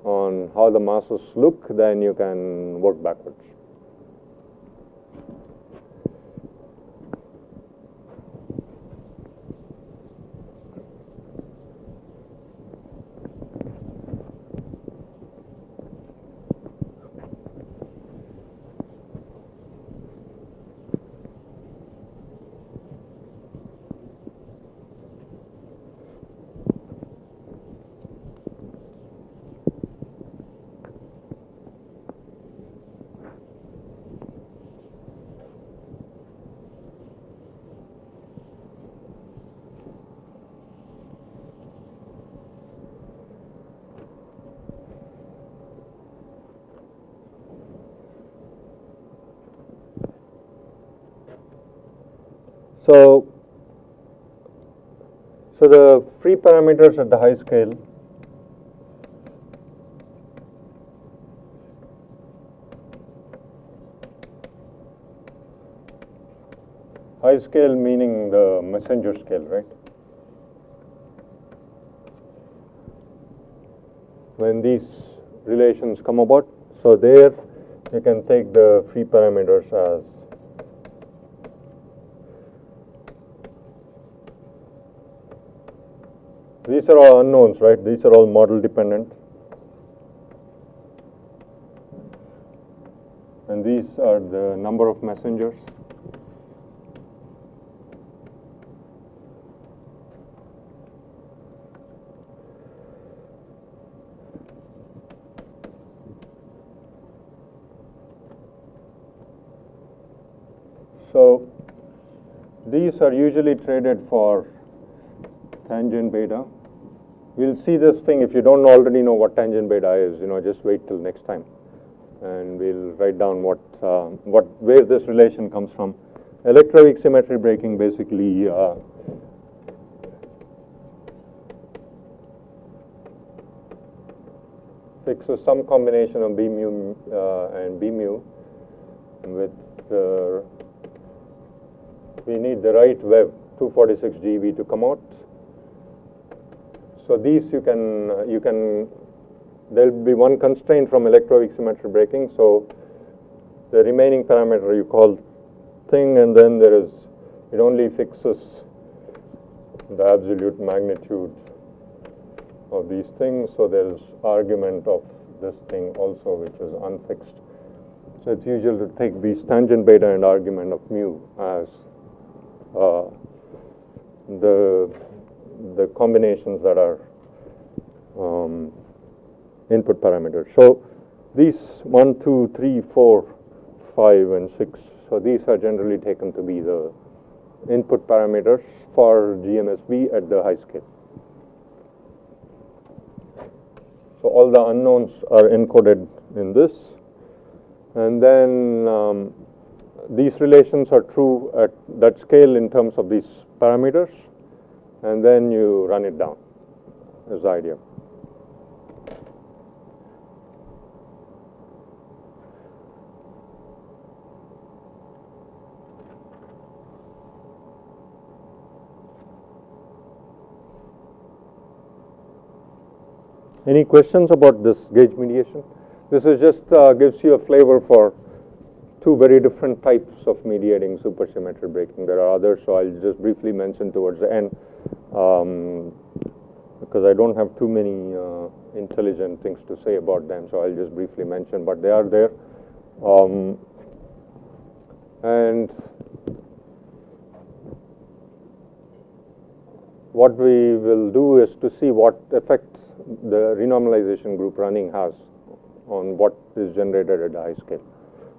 [SPEAKER 1] on how the masses look, then you can work backwards. So the free parameters at the high scale meaning the messenger scale, right? When these relations come about, so there you can take the free parameters as these are all unknowns, right? These are all model dependent. And these are the number of messengers. So these are usually traded for tangent beta. We'll see this thing. If you don't already know what tangent beta is, just wait till next time, and we'll write down where this relation comes from. Electroweak symmetry breaking basically fixes some combination of B mu and B mu with we need the right web 246 GeV to come out. So these you can there'll be one constraint from electroweak symmetry breaking. So the remaining parameter you call thing, and then it only fixes the absolute magnitude of these things. So there's argument of this thing also, which is unfixed. So it's usual to take these tangent beta and argument of mu as the combinations that are input parameters. So these 1, 2, 3, 4, 5, and 6. So these are generally taken to be the input parameters for GMSB at the high scale. So all the unknowns are encoded in this, and then these relations are true at that scale in terms of these parameters, and then you run it down is the idea. Any questions about this gauge mediation? This is just gives you a flavor for two very different types of mediating supersymmetry breaking. There are others, so I'll just briefly mention towards the end because I don't have too many intelligent things to say about them, so I'll just briefly mention, but they are there. And what we will do is to see what effect the renormalization group running has on what is generated at the high scale.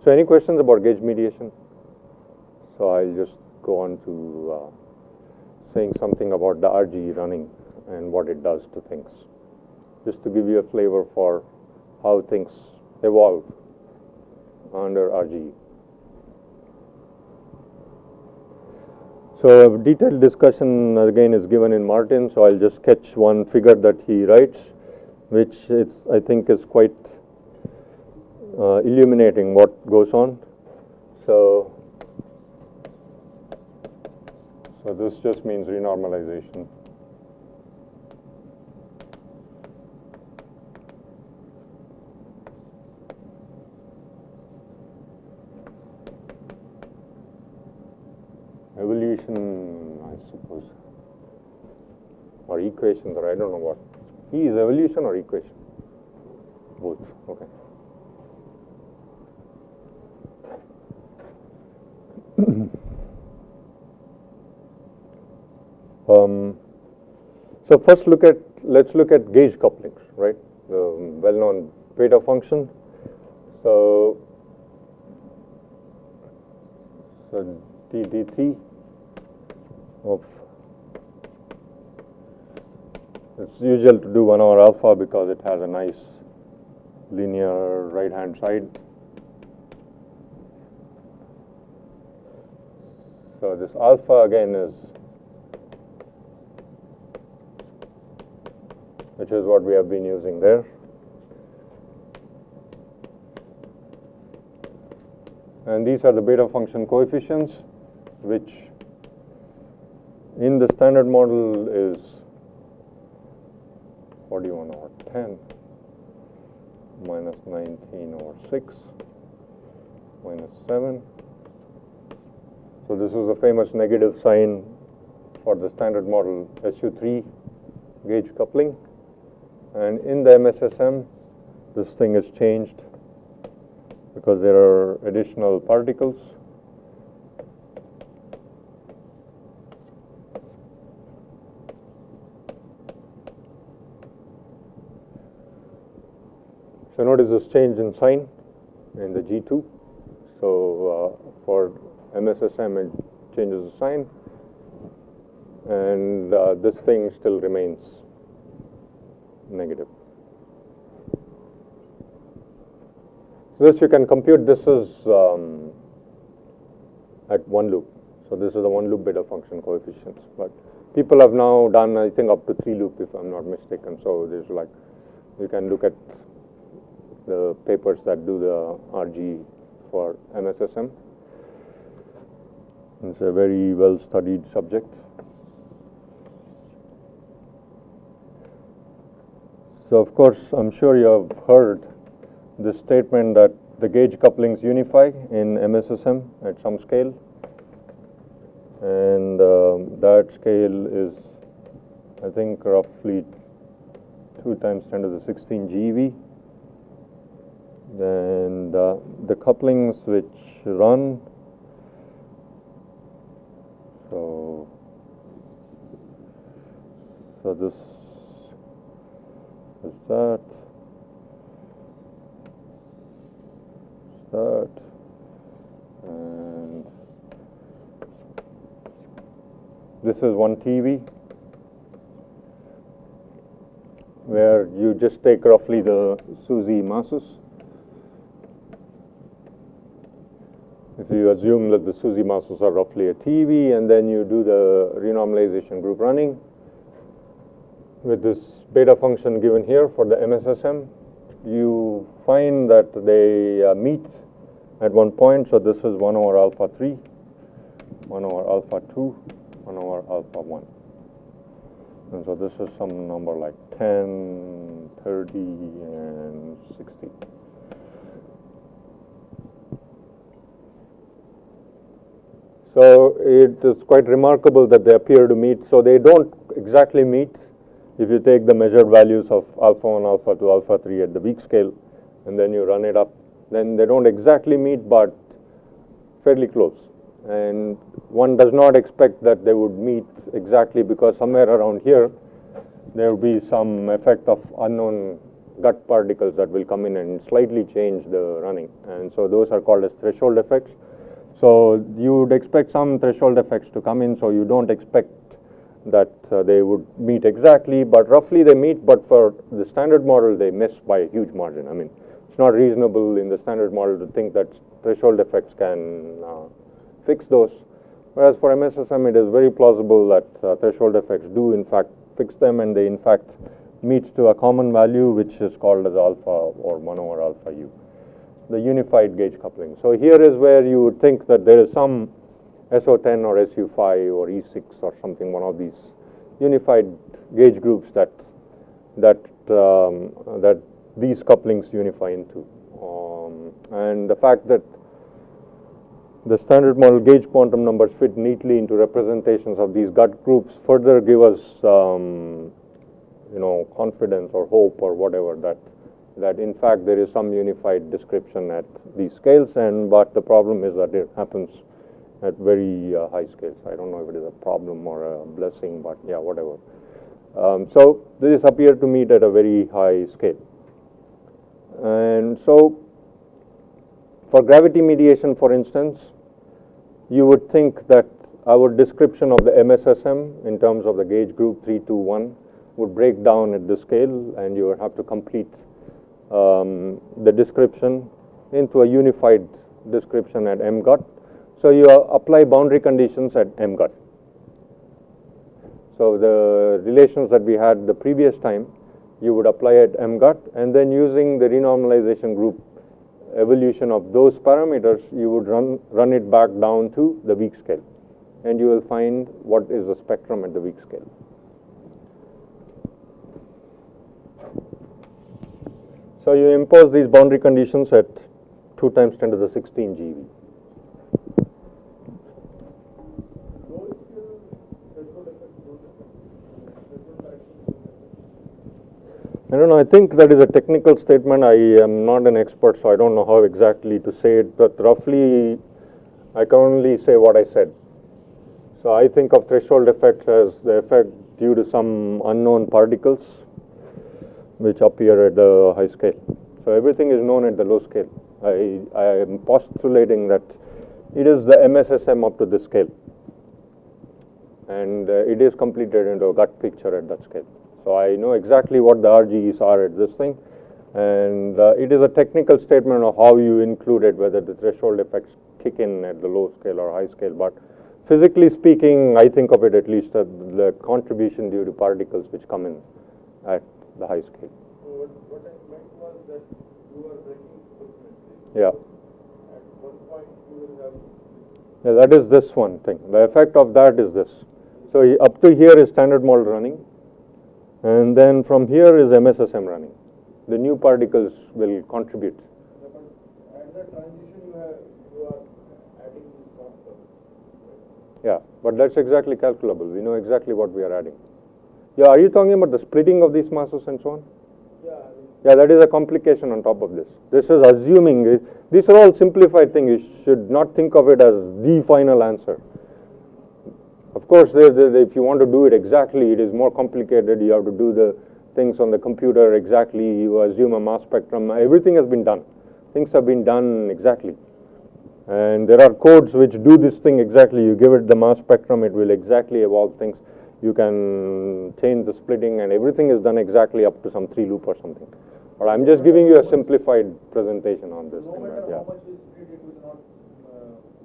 [SPEAKER 1] So any questions about gauge mediation? So I'll just go on to saying something about the RGE running and what it does to things, just to give you a flavor for how things evolve under RGE. So a detailed discussion again is given in Martin, so I'll just sketch one figure that he writes, which I think is quite illuminating what goes on. So this just means renormalization. Evolution, I suppose, or equations, or I don't know what. E is evolution or equation? Both, okay. So first let's look at gauge couplings, right? The well-known beta function. So dt3 of, it's usual to do 1 over alpha because it has a nice linear right hand side. So this alpha again is, which is what we have been using there. And these are the beta function coefficients, which in the standard model is 41 over 10 minus 19 over 6 minus 7. So this is the famous negative sign for the standard model SU3 gauge coupling. And in the MSSM, this thing is changed because there are additional particles. So notice this change in sign in the G2. So for MSSM it changes the sign, and this thing still remains negative. This you can compute. This is at one loop. So this is the one loop beta function coefficients. But people have now done, I think, up to 3 loop if I'm not mistaken. So there's like, you can look at the papers that do the RG for MSSM. It's a very well studied subject. So of course, I'm sure you have heard this statement that the gauge couplings unify in MSSM at some scale, and that scale is, I think, roughly 2 times 10 to the 16 GeV. And the couplings which run, so this is that, and this is 1 TeV, where you just take roughly the SUSY masses. If you assume that the SUSY masses are roughly a TeV, and then you do the renormalization group running with this beta function given here for the MSSM, you find that they meet at one point. So this is 1 over alpha 3, 1 over alpha 2, 1 over alpha 1. And so this is some number like 10, 30, and 60. So it is quite remarkable that they appear to meet. So they don't exactly meet if you take the measured values of alpha 1, alpha 2, alpha 3 at the weak scale, and then you run it up. Then they don't exactly meet, but fairly close. And one does not expect that they would meet exactly, because somewhere around here there will be some effect of unknown gut particles that will come in and slightly change the running, and so those are called as threshold effects. So you would expect some threshold effects to come in, so you don't expect that they would meet exactly, but roughly they meet, but for the standard model they miss by a huge margin. I mean, it's not reasonable in the standard model to think that threshold effects can fix those, whereas for MSSM it is very plausible that threshold effects do in fact fix them, and they in fact meet to a common value which is called as alpha or 1 over alpha u, the unified gauge coupling. So here is where you would think that there is some SO10 or SU5 or E6 or something, one of these unified gauge groups that these couplings unify into. And the fact that the standard model gauge quantum numbers fit neatly into representations of these gut groups further give us confidence or hope or whatever that in fact there is some unified description at these scales, but the problem is that it happens at very high scales. I don't know if it is a problem or a blessing, but yeah, whatever. So this appeared to meet at a very high scale. And so for gravity mediation, for instance, you would think that our description of the MSSM in terms of the gauge group 321 would break down at the scale, and you would have to complete the description into a unified description at MGUT. So you apply boundary conditions at MGUT. So the relations that we had the previous time, you would apply at MGUT, and then using the renormalization group evolution of those parameters, you would run it back down to the weak scale, and you will find what is the spectrum at the weak scale. So you impose these boundary conditions at 2 times 10 to the 16 GeV. I don't know, I think that is a technical statement. I am not an expert, so I don't know how exactly to say it, but roughly I can only say what I said. So I think of threshold effects as the effect due to some unknown particles which appear at the high scale. So everything is known at the low scale. I am postulating that it is the MSSM up to this scale, and it is completed into a gut picture at that scale. So I know exactly what the RGEs are at this thing, and it is a technical statement of how you include it, whether the threshold effects kick in at the low scale or high scale. But physically speaking, I think of it at least as the contribution due to particles which come in at the high scale.
[SPEAKER 2] What I meant was that you are breaking supersymmetry.
[SPEAKER 1] Yeah.
[SPEAKER 2] At one point you will have...
[SPEAKER 1] Yeah, that is this one thing. The effect of that is this. So up to here is standard model running, and then from here is MSSM running. The new particles will contribute.
[SPEAKER 2] Yeah, but at the transition you are adding these constants.
[SPEAKER 1] Yeah, but that's exactly calculable. We know exactly what we are adding. Yeah, are you talking about the splitting of these masses and so on?
[SPEAKER 2] Yeah.
[SPEAKER 1] Yeah, that is a complication on top of this. This is assuming, these are all simplified things. You should not think of it as the final answer. Of course, if you want to do it exactly, it is more complicated. You have to do the things on the computer exactly. You assume a mass spectrum. Everything has been done. Things have been done exactly. And there are codes which do this thing exactly. You give it the mass spectrum, it will exactly evolve things. You can change the splitting, and everything is done exactly up to some 3 loop or something. But I'm just giving you a simplified presentation on this thing.
[SPEAKER 2] No matter
[SPEAKER 1] Yeah.
[SPEAKER 2] how much you split, it will not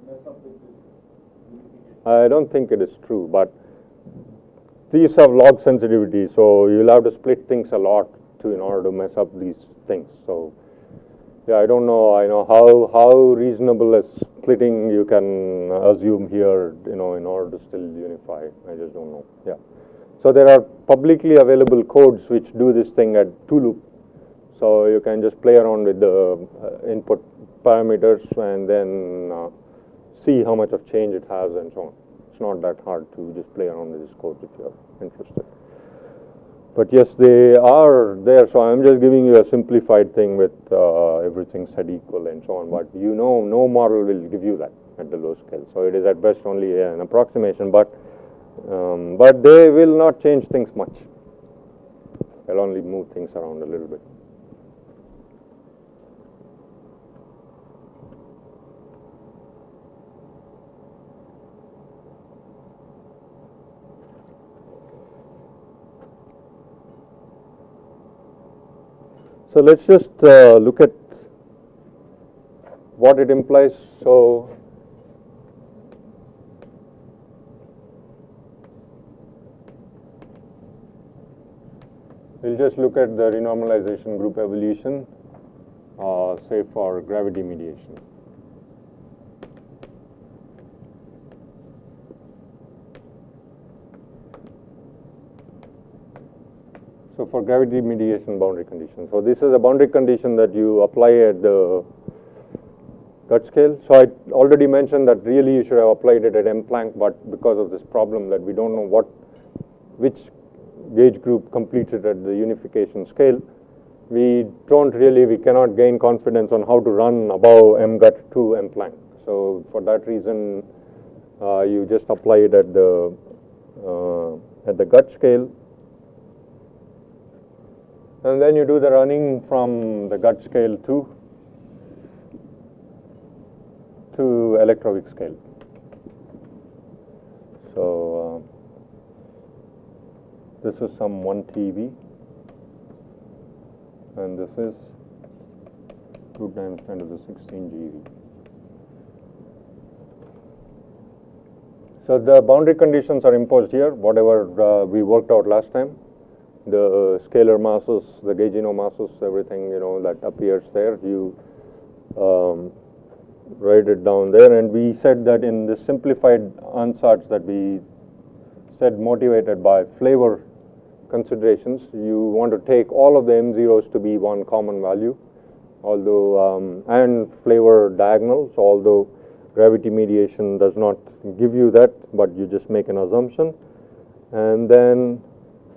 [SPEAKER 2] mess up with this unification.
[SPEAKER 1] I don't think it is true, but these have log sensitivity, so you'll have to split things a lot in order to mess up these things. So yeah, I don't know. I know how reasonable a splitting you can assume here, in order to still unify. I just don't know. Yeah. So there are publicly available codes which do this thing at 2 loop. So you can just play around with the input parameters and then see how much of change it has and so on. It's not that hard to just play around with this code if you're interested. But yes, they are there, so I'm just giving you a simplified thing with everything set equal and so on. But no model will give you that at the low scale. So it is at best only an approximation, but they will not change things much. They'll only move things around a little bit. So let's just look at what it implies. So we'll just look at the renormalization group evolution, say for gravity mediation. So for gravity mediation boundary condition. So this is a boundary condition that you apply at the gut scale. So I already mentioned that really you should have applied it at M Planck, but because of this problem that we don't know which gauge group completes it at the unification scale, we cannot gain confidence on how to run above M gut to M Planck. So for that reason, you just apply it at the gut scale. And then you do the running from the gut scale to electroweak scale. So this is some 1 TeV, and this is 2 times 10 to the 16 GeV. So the boundary conditions are imposed here, whatever we worked out last time. The scalar masses, the gaugino masses, everything that appears there, you write it down there. And we said that in the simplified ansatz that we said motivated by flavor considerations, you want to take all of the M0s to be one common value, although and flavor diagonals, although gravity mediation does not give you that, but you just make an assumption. And then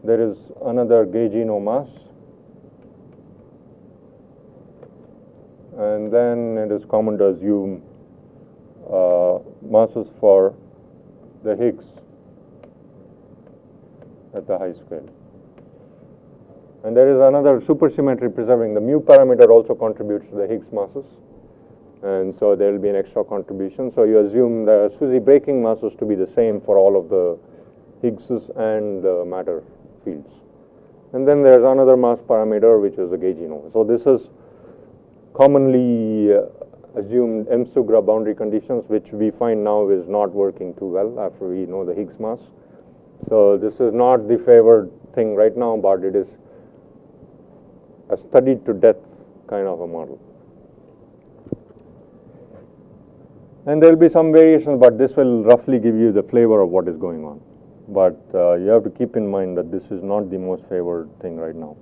[SPEAKER 1] there is another gaugino mass, and then it is common to assume masses for the Higgs at the high scale. And there is another supersymmetry preserving. The mu parameter also contributes to the Higgs masses, and so there will be an extra contribution. So you assume the SUSY breaking masses to be the same for all of the Higgses and the matter fields. And then there is another mass parameter which is the gaugino. So this is commonly assumed M-Sugra boundary conditions, which we find now is not working too well after we know the Higgs mass. So this is not the favored thing right now, but it is a studied to death kind of a model. And there will be some variations, but this will roughly give you the flavor of what is going on. But you have to keep in mind that this is not the most favored thing right now.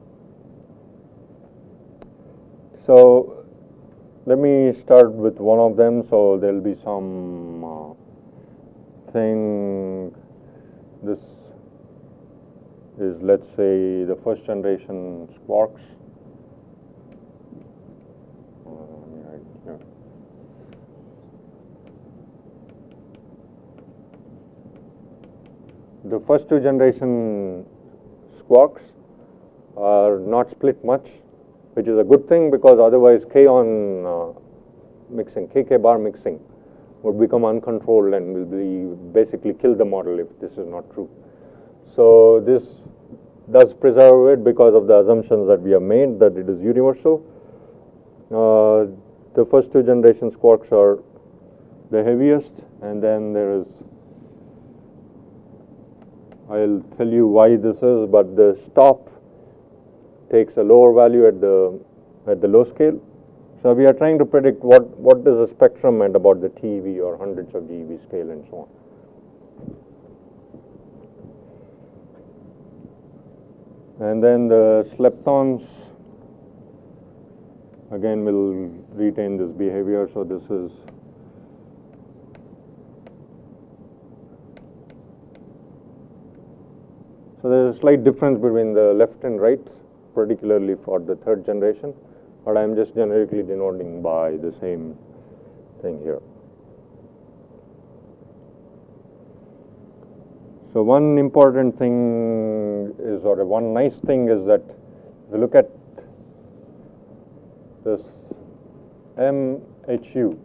[SPEAKER 1] So let me start with one of them. So there will be some thing. This is, let's say, the first generation quarks. The first 2 generation quarks are not split much, which is a good thing, because otherwise k-on mixing, kk bar mixing would become uncontrolled and will basically kill the model if this is not true. So this does preserve it because of the assumptions that we have made that it is universal. The first 2 generation quarks are the heaviest, and then there is, I'll tell you why this is, but the stop takes a lower value at the low scale. So we are trying to predict what is the spectrum at about the TeV or hundreds of GeV scale and so on. And then the leptons again will retain this behavior. So this is So there is a slight difference between the left and right, particularly for the 3rd generation, but I am just generically denoting by the same thing here. So one important thing is, or one nice thing is that if you look at this MHU,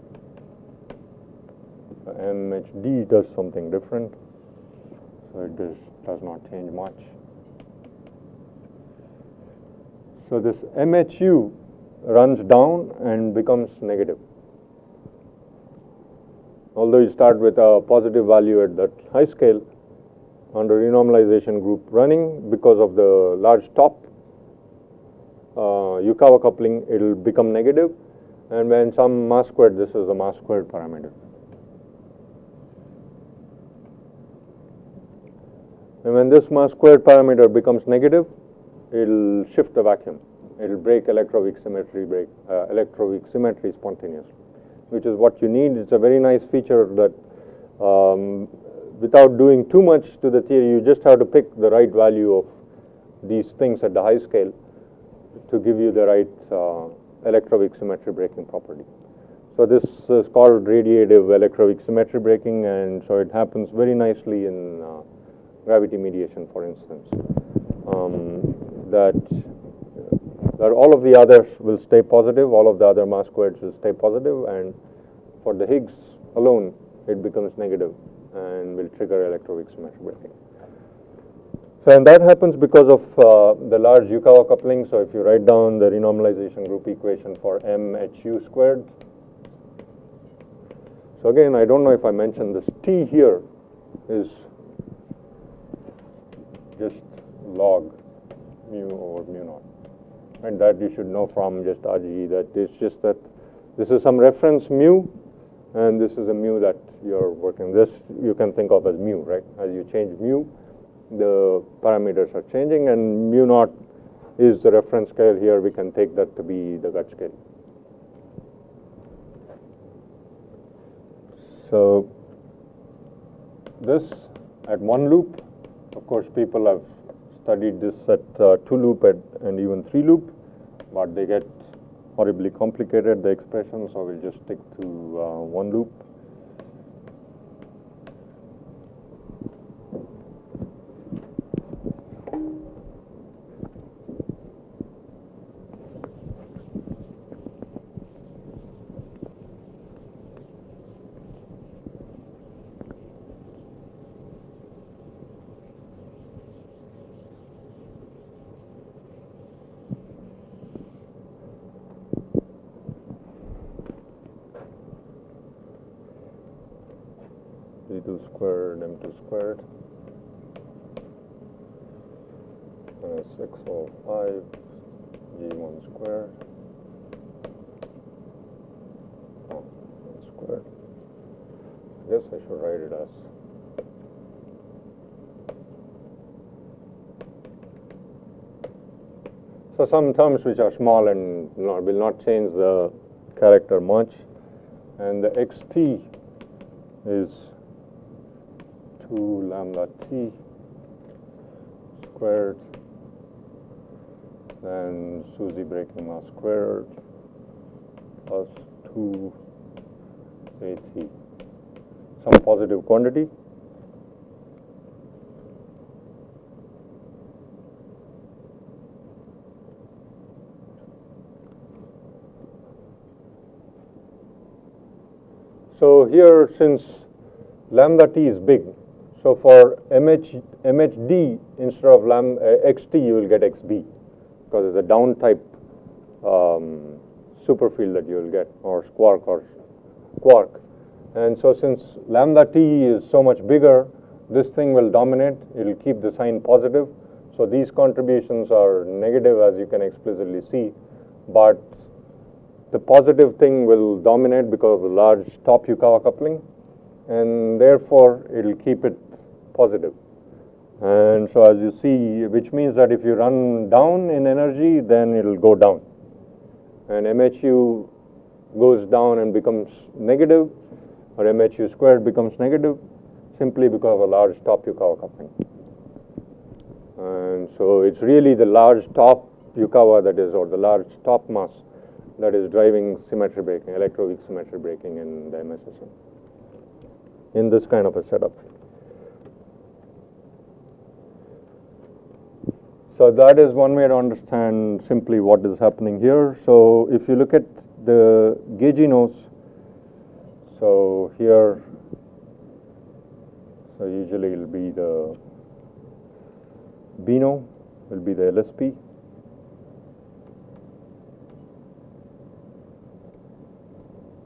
[SPEAKER 1] MHD does something different, so it does not change much. So this MHU runs down and becomes negative. Although you start with a positive value at that high scale, under renormalization group running, because of the large top Yukawa coupling, it will become negative, and when some mass squared, this is a mass squared parameter. And when this mass squared parameter becomes negative, it will shift the vacuum. It will break electroweak symmetry spontaneously, which is what you need. It's a very nice feature that without doing too much to the theory, you just have to pick the right value of these things at the high scale to give you the right electroweak symmetry breaking property. So this is called radiative electroweak symmetry breaking, and so it happens very nicely in gravity mediation, for instance. That all of the others will stay positive, all of the other mass squareds will stay positive, and for the Higgs alone, it becomes negative and will trigger electroweak symmetry breaking. So, and that happens because of the large Yukawa coupling. So if you write down the renormalization group equation for MHU squared. So again, I don't know if I mentioned this, T here is just log mu over mu naught. And that you should know from just RGE, that it's just that this is some reference mu, and this is a mu that you're working. This you can think of as mu, right? As you change mu, the parameters are changing, and mu naught is the reference scale here. We can take that to be the gut scale. So this at one loop, of course, people have studied this at 2 loop and even 3 loop, but they get horribly complicated, the expression, so we'll just stick to 1 loop. D2 squared, M2 squared, minus 605, G1 squared, oh, 1 squared. I guess I should write it as so some terms which are small and will not change the character much, and the xt is 2 lambda t squared, and SUSY breaking mass squared plus 2 at, some positive quantity. So here, since lambda t is big, so for MHD, instead of XT, you will get XB, because it's a down type superfield that you will get, or quark. And so since lambda t is so much bigger, this thing will dominate. It will keep the sign positive. So these contributions are negative, as you can explicitly see, but the positive thing will dominate because of the large top Yukawa coupling, and therefore it will keep it positive. And so as you see, which means that if you run down in energy, then it will go down. And MHU goes down and becomes negative, or MHU squared becomes negative, simply because of a large top Yukawa coupling. And so it's really the large top Yukawa that is, or the large top mass that is driving symmetry breaking, electroweak symmetry breaking in the MSSM, in this kind of a setup. So that is one way to understand simply what is happening here. So if you look at the gauginos, so here, so usually it will be the BINO, will be the LSP.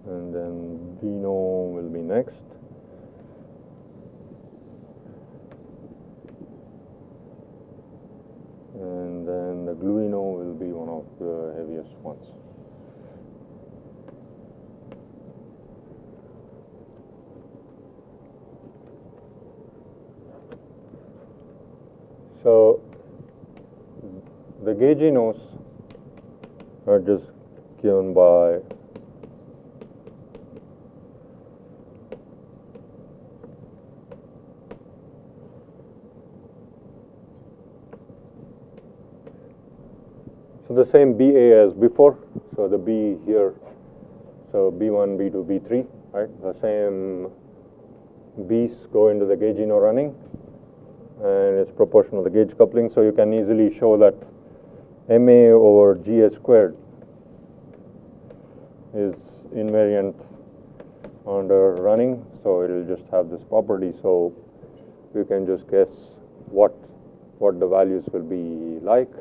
[SPEAKER 1] and then Vino will be next. And then the Gluino will be one of the heaviest ones. So the gauginos are just given by so the same BA as before. So the B here, so B1, B2, B3, right? The same B's go into the gaugino running, and it's proportional to the gauge coupling. So you can easily show that MA over GA squared is invariant under running, so it will just have this property. So you can just guess what the values will be like.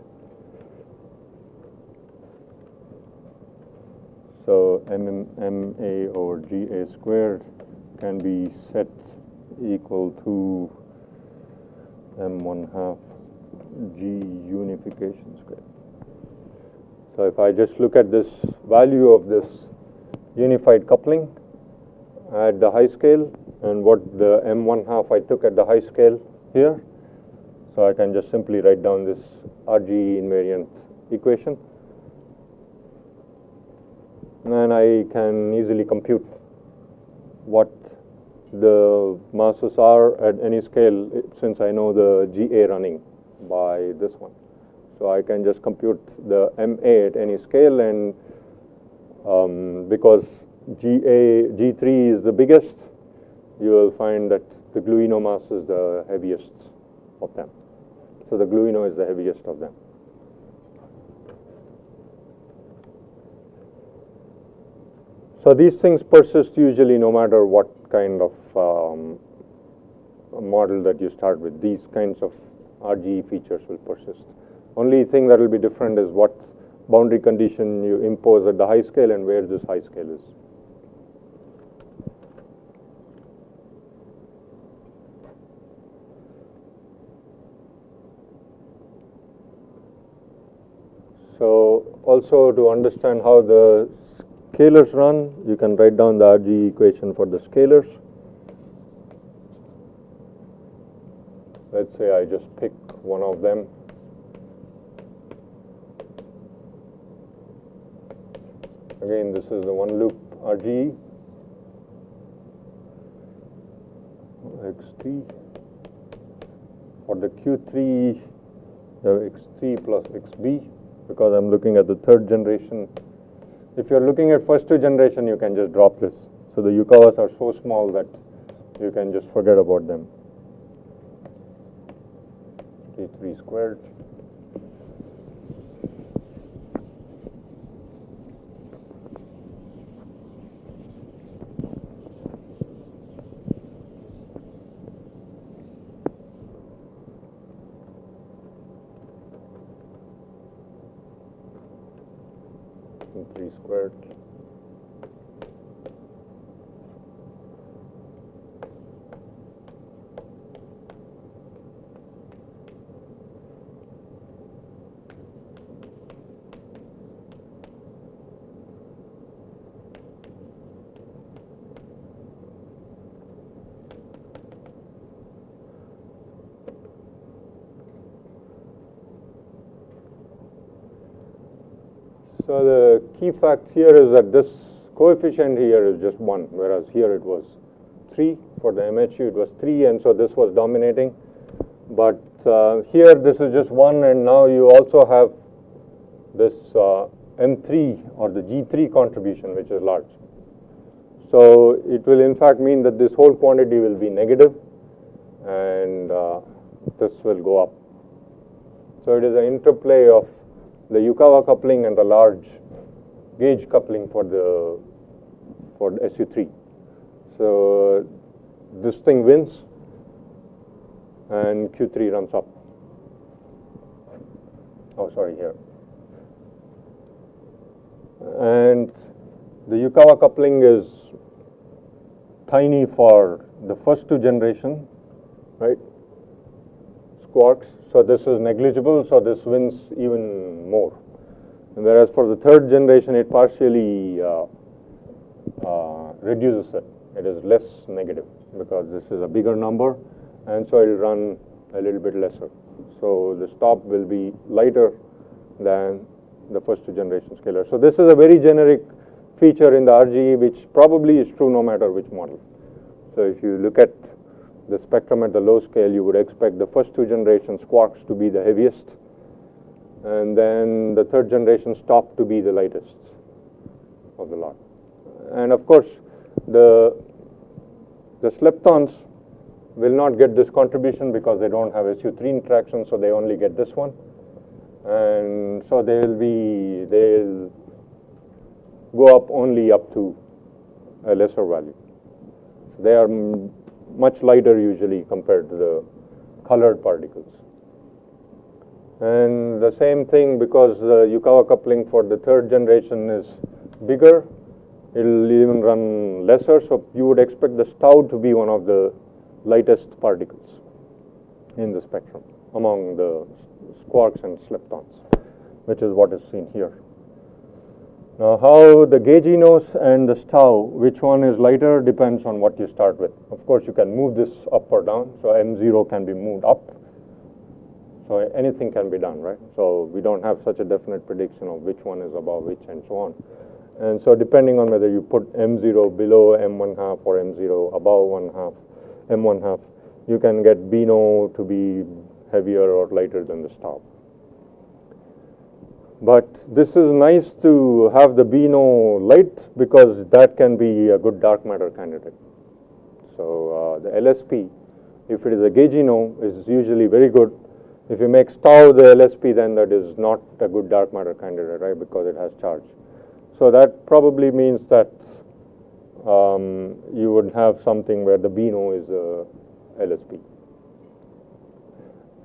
[SPEAKER 1] So MA over GA squared can be set equal to M1/2 G unification squared. So if I just look at this value of this unified coupling at the high scale and what the M1/2 I took at the high scale here, so I can just simply write down this RG invariant equation, and I can easily compute what the masses are at any scale, since I know the GA running by this one. So I can just compute the MA at any scale, and because G3 is the biggest, you will find that the Gluino mass is the heaviest of them. So the Gluino is the heaviest of them. So these things persist usually no matter what kind of model that you start with. These kinds of RGE features will persist. Only thing that will be different is what boundary condition you impose at the high scale and where this high scale is. So also to understand how the scalars run, you can write down the RGE equation for the scalars. Let's say I just pick one of them. Again, this is the one loop RGE, X3. For the Q3, X3 plus XB, because I'm looking at the third generation. If you're looking at first two generation, you can just drop this. So the Yukawas are so small that you can just forget about them. T3 squared. T3 squared. So the key fact here is that this coefficient here is just 1, whereas here it was 3. For the MHU it was 3, and so this was dominating. But here this is just 1, and now you also have this M3 or the G3 contribution, which is large. So it will in fact mean that this whole quantity will be negative, and this will go up. So it is an interplay of the Yukawa coupling and the large gauge coupling for the SU3. So this thing wins, and Q3 runs up. Oh, sorry, here. And The Yukawa coupling is tiny for the first two generation, right? Quarks. So this is negligible, so this wins even more. And whereas for the third generation, it partially reduces it. It is less negative because this is a bigger number, and so it will run a little bit lesser. So the stop will be lighter than the first two generation scalar. So this is a very generic feature in the RGE, which probably is true no matter which model. So if you look at the spectrum at the low scale, you would expect the first two generations quarks to be the heaviest, and then the third generation stop to be the lightest of the lot. And of course, the leptons will not get this contribution because they don't have SU3 interaction, so they only get this one. And so they'll go up only up to a lesser value. They are much lighter usually compared to the colored particles. And the same thing, because the Yukawa coupling for the third generation is bigger, it will even run lesser, so you would expect the tau to be one of the lightest particles in the spectrum among the quarks and leptons, which is what is seen here. Now, how the gauginos and the tau, which one is lighter, depends on what you start with. Of course, you can move this up or down, so M0 can be moved up. So anything can be done, right? So we don't have such a definite prediction of which one is above which and so on. And so depending on whether you put M0 below M1/2 or M0 above 1/2, M1/2, you can get Bino to be heavier or lighter than the tau. But this is nice to have the Bino light because that can be a good dark matter candidate. So the LSP, if it is a gaugino, is usually very good. If you make tau the LSP, then that is not a good dark matter candidate, right? Because it has charge. So that probably means that you would have something where the Bino is a LSP.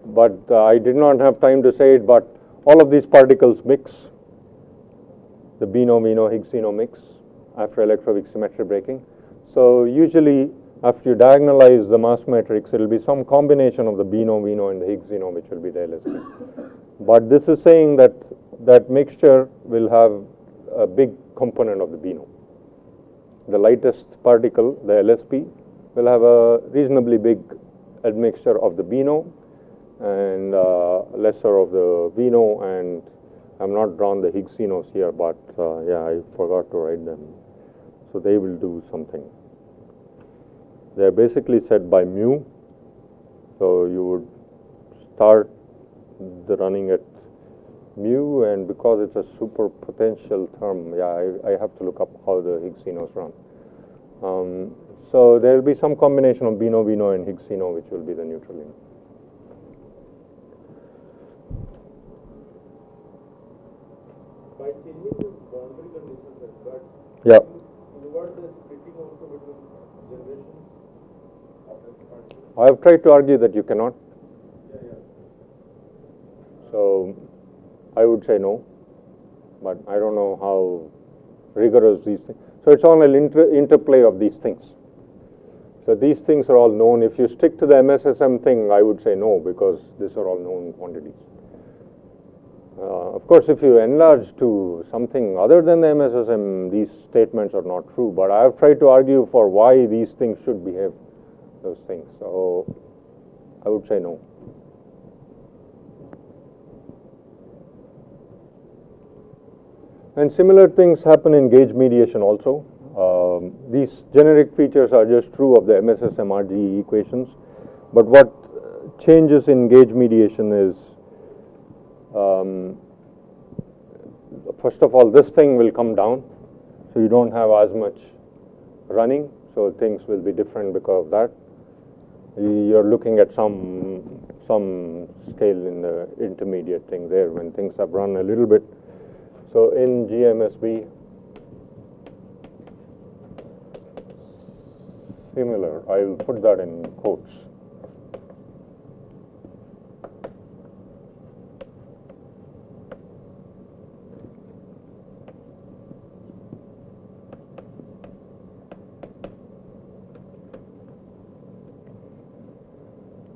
[SPEAKER 1] But I did not have time to say it, but all of these particles mix, the Bino Higgsino mix after electroweak symmetry breaking. So usually after you diagonalize the mass matrix, it will be some combination of the Bino and the Higgsino, which will be the LSP. But this is saying that that mixture will have a big component of the Bino. The lightest particle, the LSP, will have a reasonably big admixture of the Bino and lesser of the Vino, and I'm not drawn the Higgsinos here, but yeah, I forgot to write them. So they will do something. They're basically set by mu. So you would start the running at mu, and because it's a super potential term, yeah, I have to look up how the Higgsinos run. So there will be some combination of Bino and Higgsino, which will be the neutralino.
[SPEAKER 2] By changing the boundary conditions at that,
[SPEAKER 1] Yeah.
[SPEAKER 2] you got the splitting also between generations of this particle?
[SPEAKER 1] I have tried to argue that you cannot.
[SPEAKER 2] Yeah.
[SPEAKER 1] So I would say no, but I don't know how rigorous these things. So it's all an interplay of these things. So these things are all known. If you stick to the MSSM thing, I would say no, because these are all known quantities. Of course, if you enlarge to something other than the MSSM, these statements are not true. But I have tried to argue for why these things should behave those things. So I would say no. And similar things happen in gauge mediation also. These generic features are just true of the MSSM RGE equations. But what changes in gauge mediation is, first of all, this thing will come down, so you don't have as much running, so things will be different because of that. You're looking at some scale in the intermediate thing there when things have run a little bit. So in GMSB, similar, I will put that in quotes.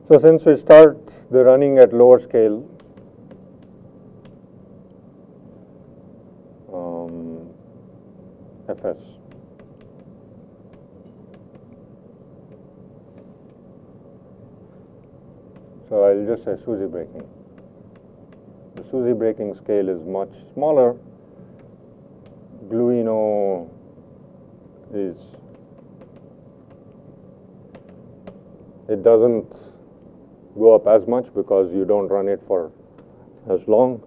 [SPEAKER 1] So since we start the running at lower scale, Fs. So I'll just say SUSY braking. The SUSY braking scale is much smaller. Gluino is, it doesn't go up as much because you don't run it for as long.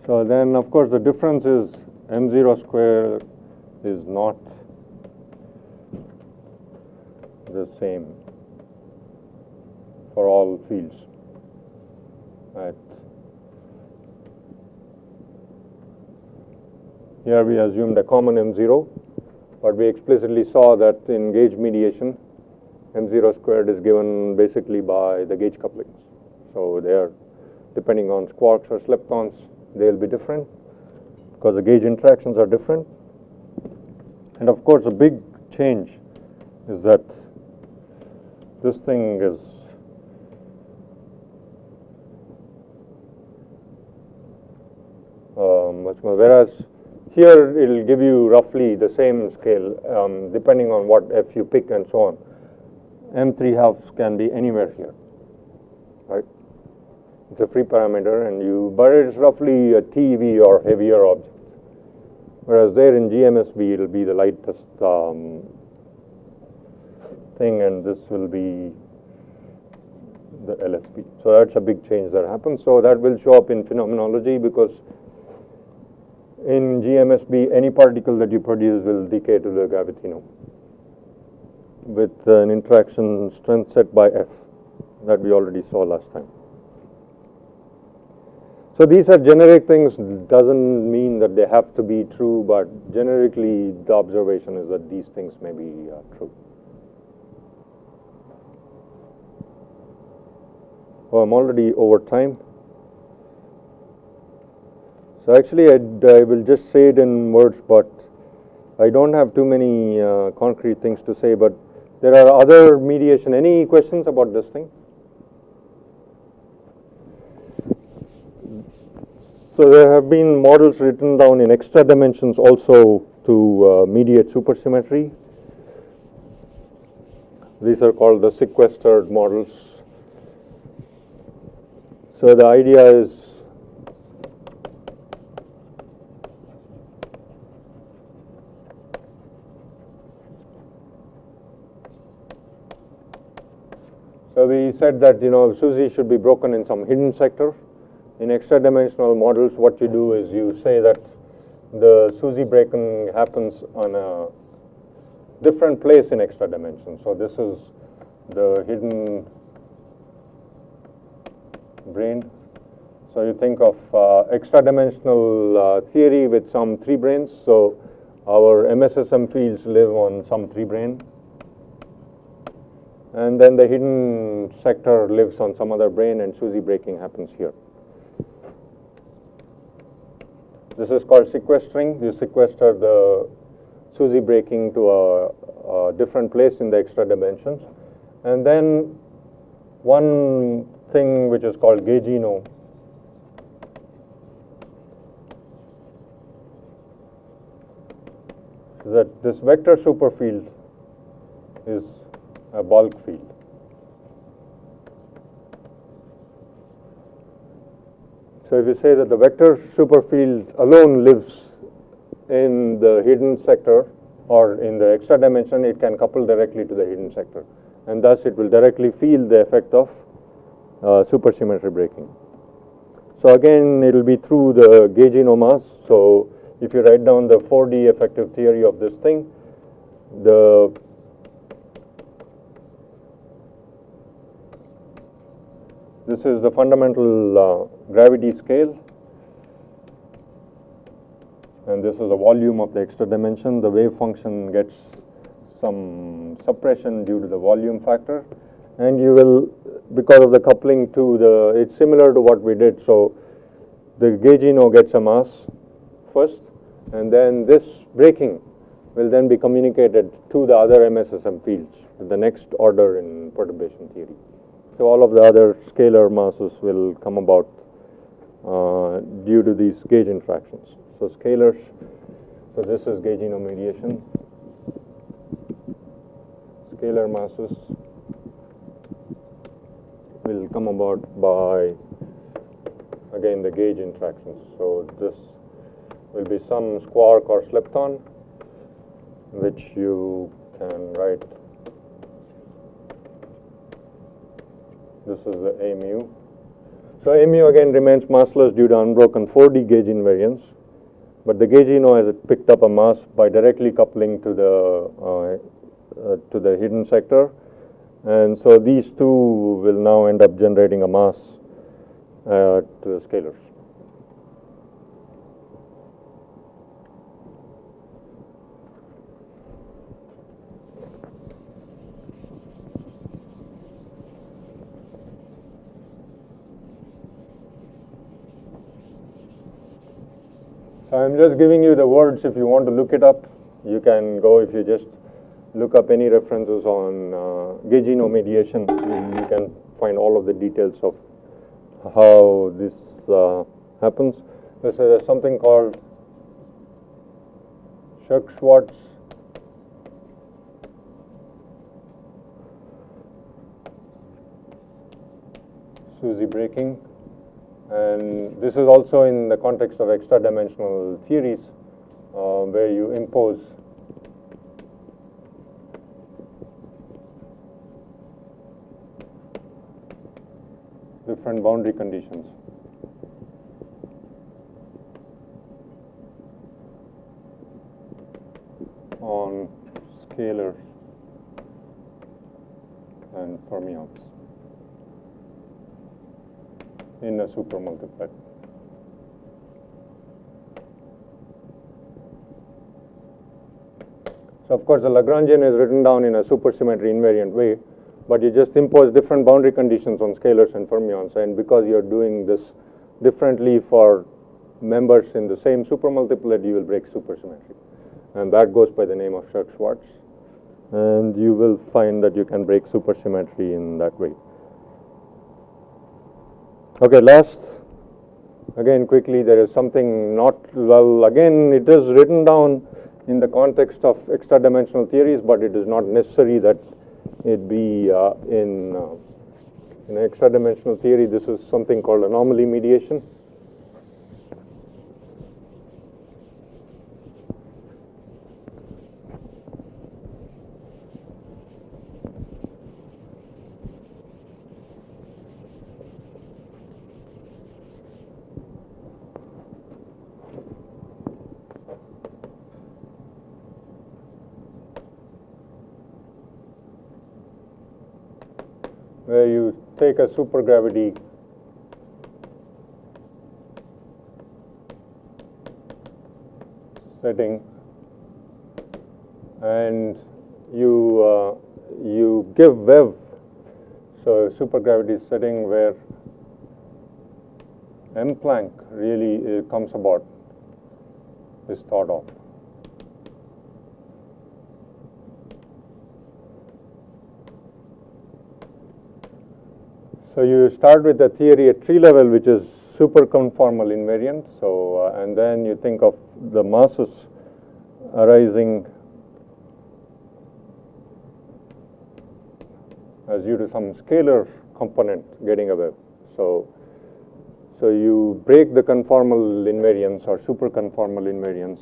[SPEAKER 1] So then, of course, the difference is M0 square is not the same for all fields. Right. Here we assumed a common M0, but we explicitly saw that in gauge mediation, M0 squared is given basically by the gauge couplings. So they are, depending on squarks or leptons, they'll be different because the gauge interactions are different. And of course, a big change is that this thing is much more, whereas here it will give you roughly the same scale depending on what F you pick and so on. M3 halves can be anywhere here, right? It's a free parameter, and but it's roughly a TeV or heavier object. Whereas there in GMSB, it'll be the lightest thing, and this will be the LSB. So that's a big change that happens. So that will show up in phenomenology, because in GMSB, any particle that you produce will decay to the gravitino with an interaction strength set by F that we already saw last time. So these are generic things, doesn't mean that they have to be true, but generically the observation is that these things may be true. Oh, I'm already over time. So actually I will just say it in words, but I don't have too many concrete things to say, but there are other mediation. Any questions about this thing? So there have been models written down in extra dimensions also to mediate supersymmetry. These are called the sequestered models. So the idea is so we said that SUSY should be broken in some hidden sector. In extra dimensional models, what you do is you say that the SUSY breaking happens on a different place in extra dimension. So this is the hidden brane. So you think of extra dimensional theory with some 3 branes. So our MSSM fields live on some 3 brane. And then the hidden sector lives on some other brane, and SUSY breaking happens here. This is called sequestering. You sequester the SUSY breaking to a different place in the extra dimensions. And then one thing which is called gaugino is that this vector superfield is a bulk field. So if you say that the vector superfield alone lives in the hidden sector or in the extra dimension, it can couple directly to the hidden sector, and thus it will directly feel the effect of supersymmetry breaking. So again, it will be through the gauginomas. So if you write down the 4D effective theory of this thing, this is the fundamental gravity scale, and this is the volume of the extra dimension. The wave function gets some suppression due to the volume factor, and you will, because of the coupling to the, it's similar to what we did. So the gaugino gets a mass first, and then this braking will then be communicated to the other MSSM fields, the next order in perturbation theory. So all of the other scalar masses will come about due to these gauge interactions. So scalars, so this is gaugino mediation. Scalar masses will come about by, again, the gauge interactions. So this will be some squark or slepton, which you can write. This is the A mu. So A mu again remains massless due to unbroken 4D gauge invariance, but the gaugino has picked up a mass by directly coupling to the hidden sector, and so these two will now end up generating a mass to the scalars. So I'm just giving you the words. If you want to look it up, you can go. If you just look up any references on gaugino mediation, you can find all of the details of how this happens. There's something called Shirk-Schwartz SUSY braking, and this is also in the context of extra-dimensional theories where you impose different boundary conditions. On scalars and fermions in a supermultiplet. So of course the Lagrangian is written down in a supersymmetry invariant way, but you just impose different boundary conditions on scalars and fermions, and because you're doing this differently for members in the same supermultiplet, you will break supersymmetry. And that goes by the name of Shirk-Schwartz, and you will find that you can break supersymmetry in that way. Okay, last, again quickly, there is something not, well, again it is written down in the context of extra-dimensional theories, but it is not necessary that it be in extra-dimensional theory. This is something called anomaly mediation. Where you take a supergravity setting and you give Wave, so supergravity setting where M Planck really comes about, is thought of. So you start with the theory at tree level, which is superconformal invariant. So and then you think of the masses arising as due to some scalar component getting a wave. So you break the conformal invariance or superconformal invariance.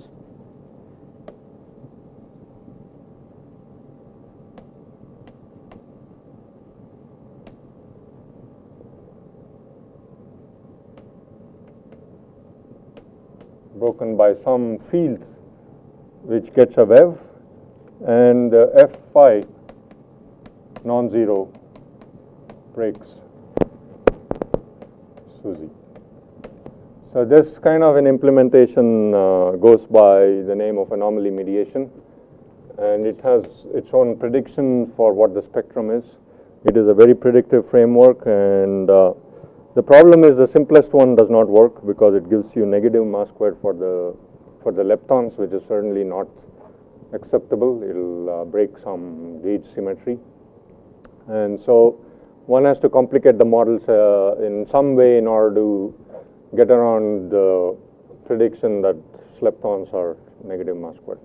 [SPEAKER 1] Broken by some field which gets a wave, and F phi non-zero breaks SUSY. So this kind of an implementation goes by the name of anomaly mediation, and it has its own prediction for what the spectrum is. It is a very predictive framework, and the problem is the simplest one does not work because it gives you negative mass squared for the leptons, which is certainly not acceptable. It'll break some gauge symmetry, and so one has to complicate the models in some way in order to get around the prediction that leptons are negative mass squared.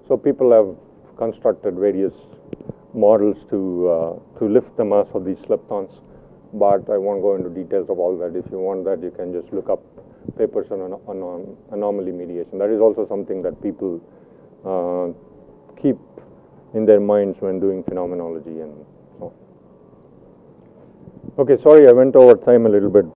[SPEAKER 1] So people have constructed various models to lift the mass of these leptons, but I won't go into details of all that. If you want that, you can just look up papers on anomaly mediation. That is also something that people keep in their minds when doing phenomenology and so on. Okay, sorry, I went over time a little bit.